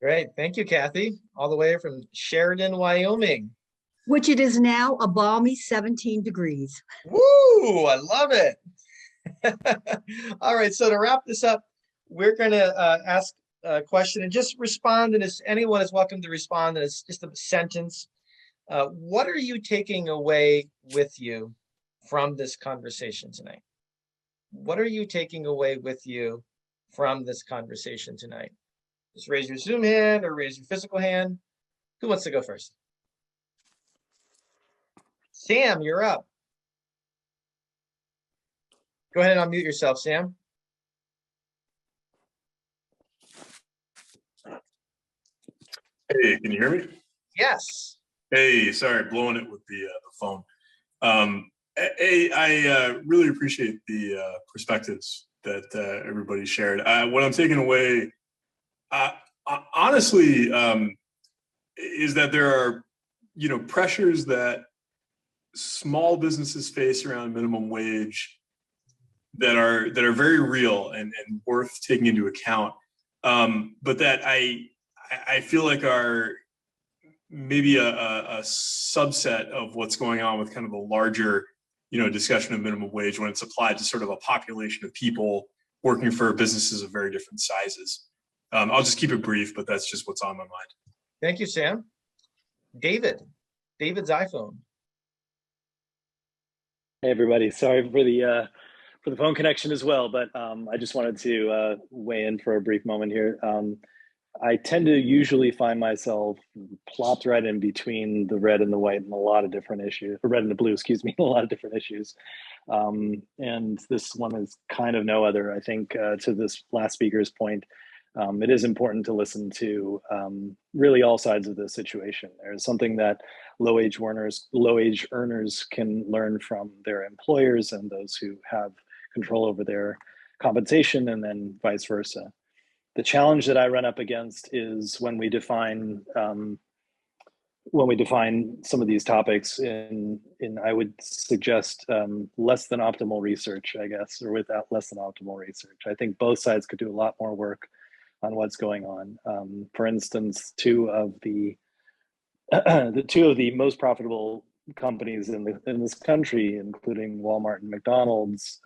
Great. Thank you, Kathy. All the way from Sheridan, Wyoming. Which it is now a balmy 17 degrees. Woo! I love it. All right. So to wrap this up, we're going to ask a question and just respond. And anyone is welcome to respond. And it's just a sentence. What are you taking away with you from this conversation tonight? What are you taking away with you from this conversation tonight? Just raise your Zoom hand or raise your physical hand. Who wants to go first? Sam, you're up. Go ahead and unmute yourself, Sam. Hey, can you hear me? Yes. Hey, sorry, blowing it with the phone. I really appreciate the perspectives that everybody shared. What I'm taking away, honestly, is that there are, pressures that small businesses face around minimum wage that are very real and worth taking into account, but that I feel like are maybe a subset of what's going on with kind of a larger, discussion of minimum wage when it's applied to sort of a population of people working for businesses of very different sizes. I'll just keep it brief, but that's just what's on my mind. Thank you, Sam. David's iPhone. Hey, everybody. Sorry for the phone connection as well, but I just wanted to weigh in for a brief moment here. I tend to usually find myself plopped right in between the red and the white and a lot of different issues, or red and the blue, excuse me, a lot of different issues. And this one is kind of no other. I think to this last speaker's point, it is important to listen to really all sides of the situation. There's something that low-wage earners can learn from their employers and those who have control over their compensation, and then vice versa. The challenge that I run up against is when we define some of these topics in I would suggest less than optimal research, I guess, or without less than optimal research. I think both sides could do a lot more work on what's going on. For instance, two of the most profitable companies in this country, including Walmart and McDonald's,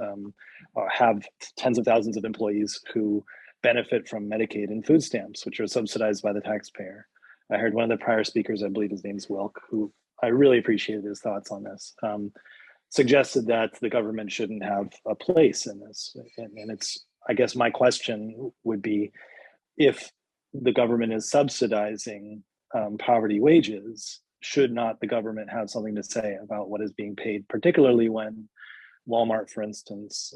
have tens of thousands of employees who benefit from Medicaid and food stamps, which are subsidized by the taxpayer. I heard one of the prior speakers, I believe his name's Wilk, who I really appreciated his thoughts on this, suggested that the government shouldn't have a place in this. And it's, I guess my question would be, if the government is subsidizing poverty wages, should not the government have something to say about what is being paid, particularly when Walmart, for instance,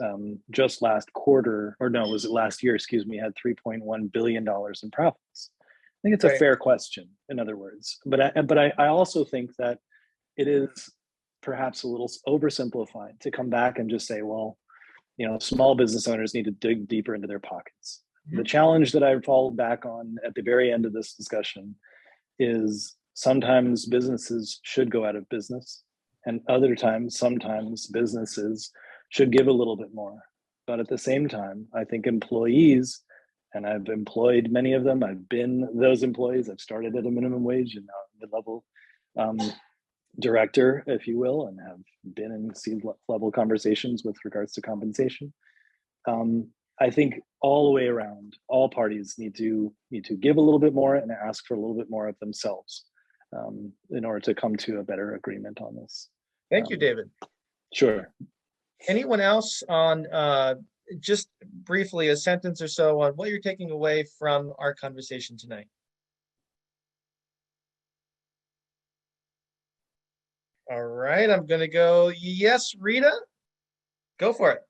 just last quarter, or no, was it last year, excuse me, had $3.1 billion in profits. I think it's a fair question, in other words. But I also think that it is perhaps a little oversimplified to come back and just say, well, small business owners need to dig deeper into their pockets. Mm-hmm. The challenge that I fall back on at the very end of this discussion is sometimes businesses should go out of business, and sometimes businesses should give a little bit more. But at the same time, I think employees, and I've employed many of them, I've been those employees, I've started at a minimum wage and now mid-level. director, if you will, and have been in C-level conversations with regards to compensation. I think all the way around, all parties need to give a little bit more and ask for a little bit more of themselves in order to come to a better agreement on this. Thank you, David. Sure. Anyone else on just briefly a sentence or so on what you're taking away from our conversation tonight? All right, I'm going to go. Yes, Rita, go for it.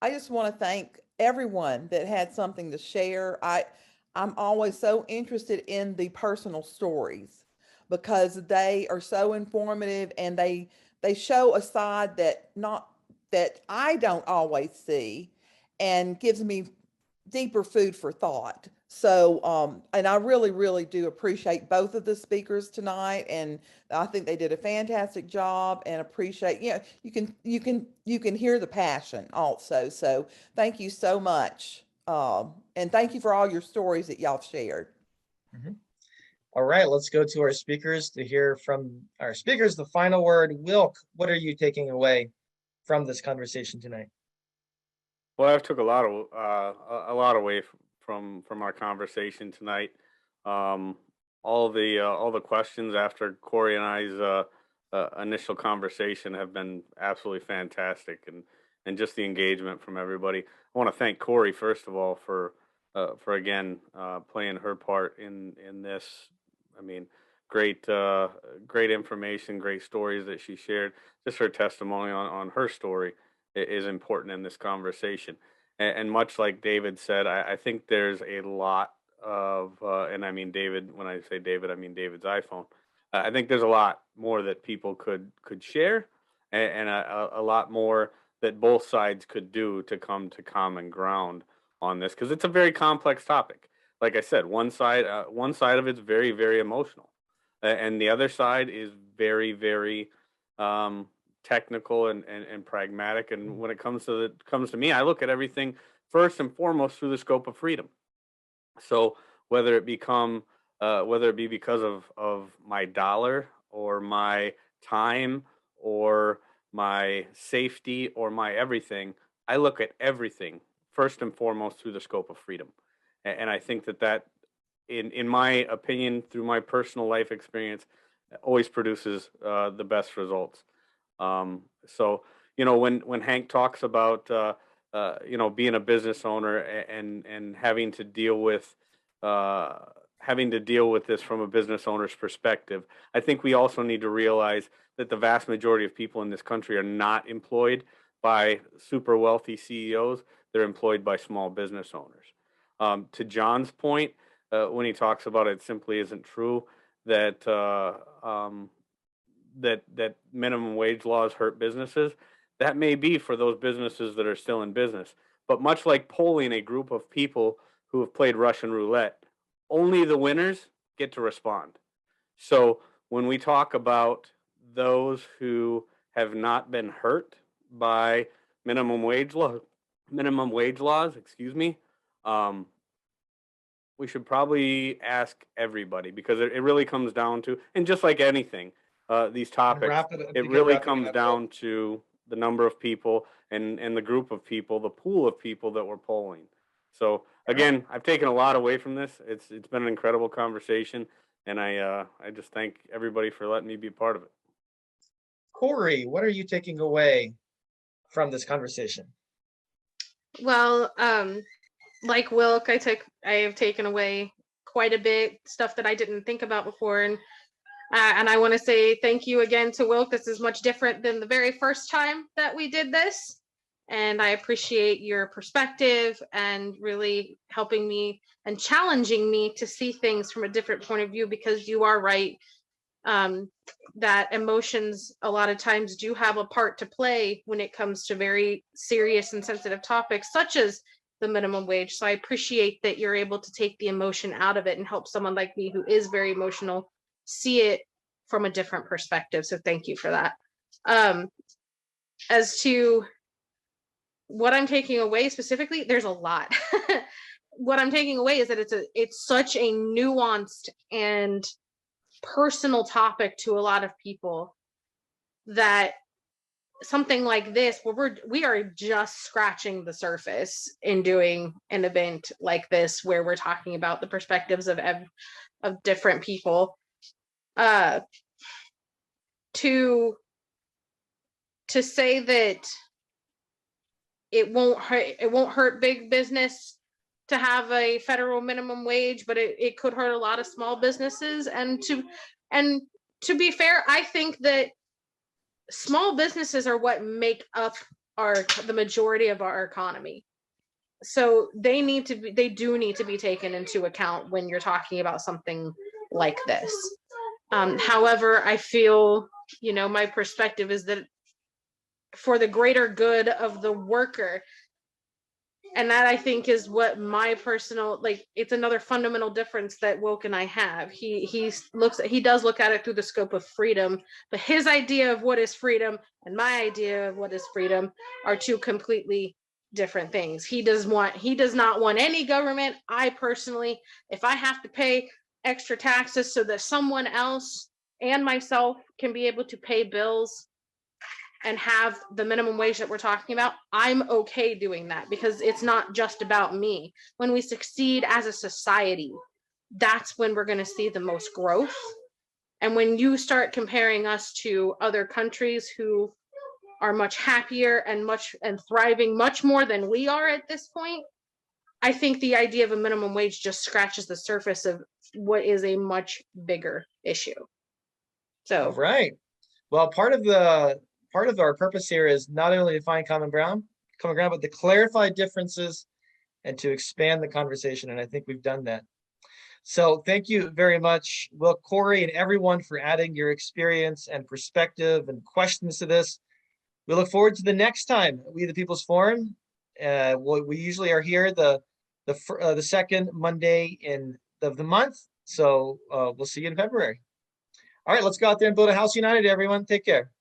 I just want to thank everyone that had something to share. I'm always so interested in the personal stories because they are so informative and they show a side that I don't always see and gives me deeper food for thought. So, and I really, really do appreciate both of the speakers tonight. And I think they did a fantastic job and appreciate, you can hear the passion also. So thank you so much. And thank you for all your stories that y'all shared. Mm-hmm. All right, let's go to our speakers to hear from our speakers. The final word. Wilk, what are you taking away from this conversation tonight? Well, I've took a lot away from our conversation tonight. All the questions after Corrie and I's initial conversation have been absolutely fantastic, and just the engagement from everybody. I want to thank Corrie first of all for again playing her part in this. I mean, great information, great stories that she shared. Just her testimony on her story is important in this conversation. And much like David said, I think there's a lot of, and I mean David, when I say David, I mean David's iPhone. I think there's a lot more that people could share, and a lot more that both sides could do to come to common ground on this, because it's a very complex topic. Like I said, one side of it's very, very emotional, and the other side is very, very technical and pragmatic. And when it comes to me, I look at everything first and foremost through the scope of freedom. So whether it be because of my dollar or my time or my safety or my everything, I look at everything first and foremost through the scope of freedom. And I think that in my opinion, through my personal life experience, always produces the best results. So, when Hank talks about, being a business owner and having to deal with this from a business owner's perspective, I think we also need to realize that the vast majority of people in this country are not employed by super wealthy CEOs. They're employed by small business owners. To John's point, when he talks about it simply isn't true that that minimum wage laws hurt businesses. That may be for those businesses that are still in business. But much like polling a group of people who have played Russian roulette, only the winners get to respond. So when we talk about those who have not been hurt by minimum wage laws, we should probably ask everybody, because it really comes down to, and just like anything, these topics, it really comes down to the number of people and the group of people, the pool of people that we're polling. So again, I've taken a lot away from this. It's been an incredible conversation, and I just thank everybody for letting me be a part of it. Corrie, what are you taking away from this conversation? Well, like Wilk, I have taken away quite a bit, stuff that I didn't think about before, and I want to say thank you again to Wilk. This is much different than the very first time that we did this, and I appreciate your perspective and really helping me and challenging me to see things from a different point of view, because you are right, that emotions a lot of times do have a part to play when it comes to very serious and sensitive topics such as the minimum wage. So I appreciate that you're able to take the emotion out of it and help someone like me who is very emotional see it from a different perspective. So thank you for that. As to what I'm taking away specifically, there's a lot. What I'm taking away is that it's such a nuanced and personal topic to a lot of people. that something like this, where we are just scratching the surface in doing an event like this, where we're talking about the perspectives of different people, to say that it won't hurt big business to have a federal minimum wage, but it could hurt a lot of small businesses. And to be fair, I think that small businesses are what make up the majority of our economy. So they do need to be taken into account when you're talking about something like this. However, I feel, my perspective is that for the greater good of the worker, and that I think is what my personal, it's another fundamental difference that Wilk and I have. He does look at it through the scope of freedom, but his idea of what is freedom and my idea of what is freedom are two completely different things. He does not want any government. I personally, if I have to pay extra taxes so that someone else and myself can be able to pay bills and have the minimum wage that we're talking about, I'm okay doing that, because it's not just about me. When we succeed as a society, that's when we're going to see the most growth. And when you start comparing us to other countries who are much happier and thriving much more than we are at this point, I think the idea of a minimum wage just scratches the surface of what is a much bigger issue. So, all right. Well, part of our purpose here is not only to find common ground, but to clarify differences and to expand the conversation. And I think we've done that. So thank you very much, Will, Corrie, and everyone for adding your experience and perspective and questions to this. We look forward to the next time We the People's Forum. We usually are here the second Monday of the month. So we'll see you in February. All right, let's go out there and build a house united, everyone. Take care.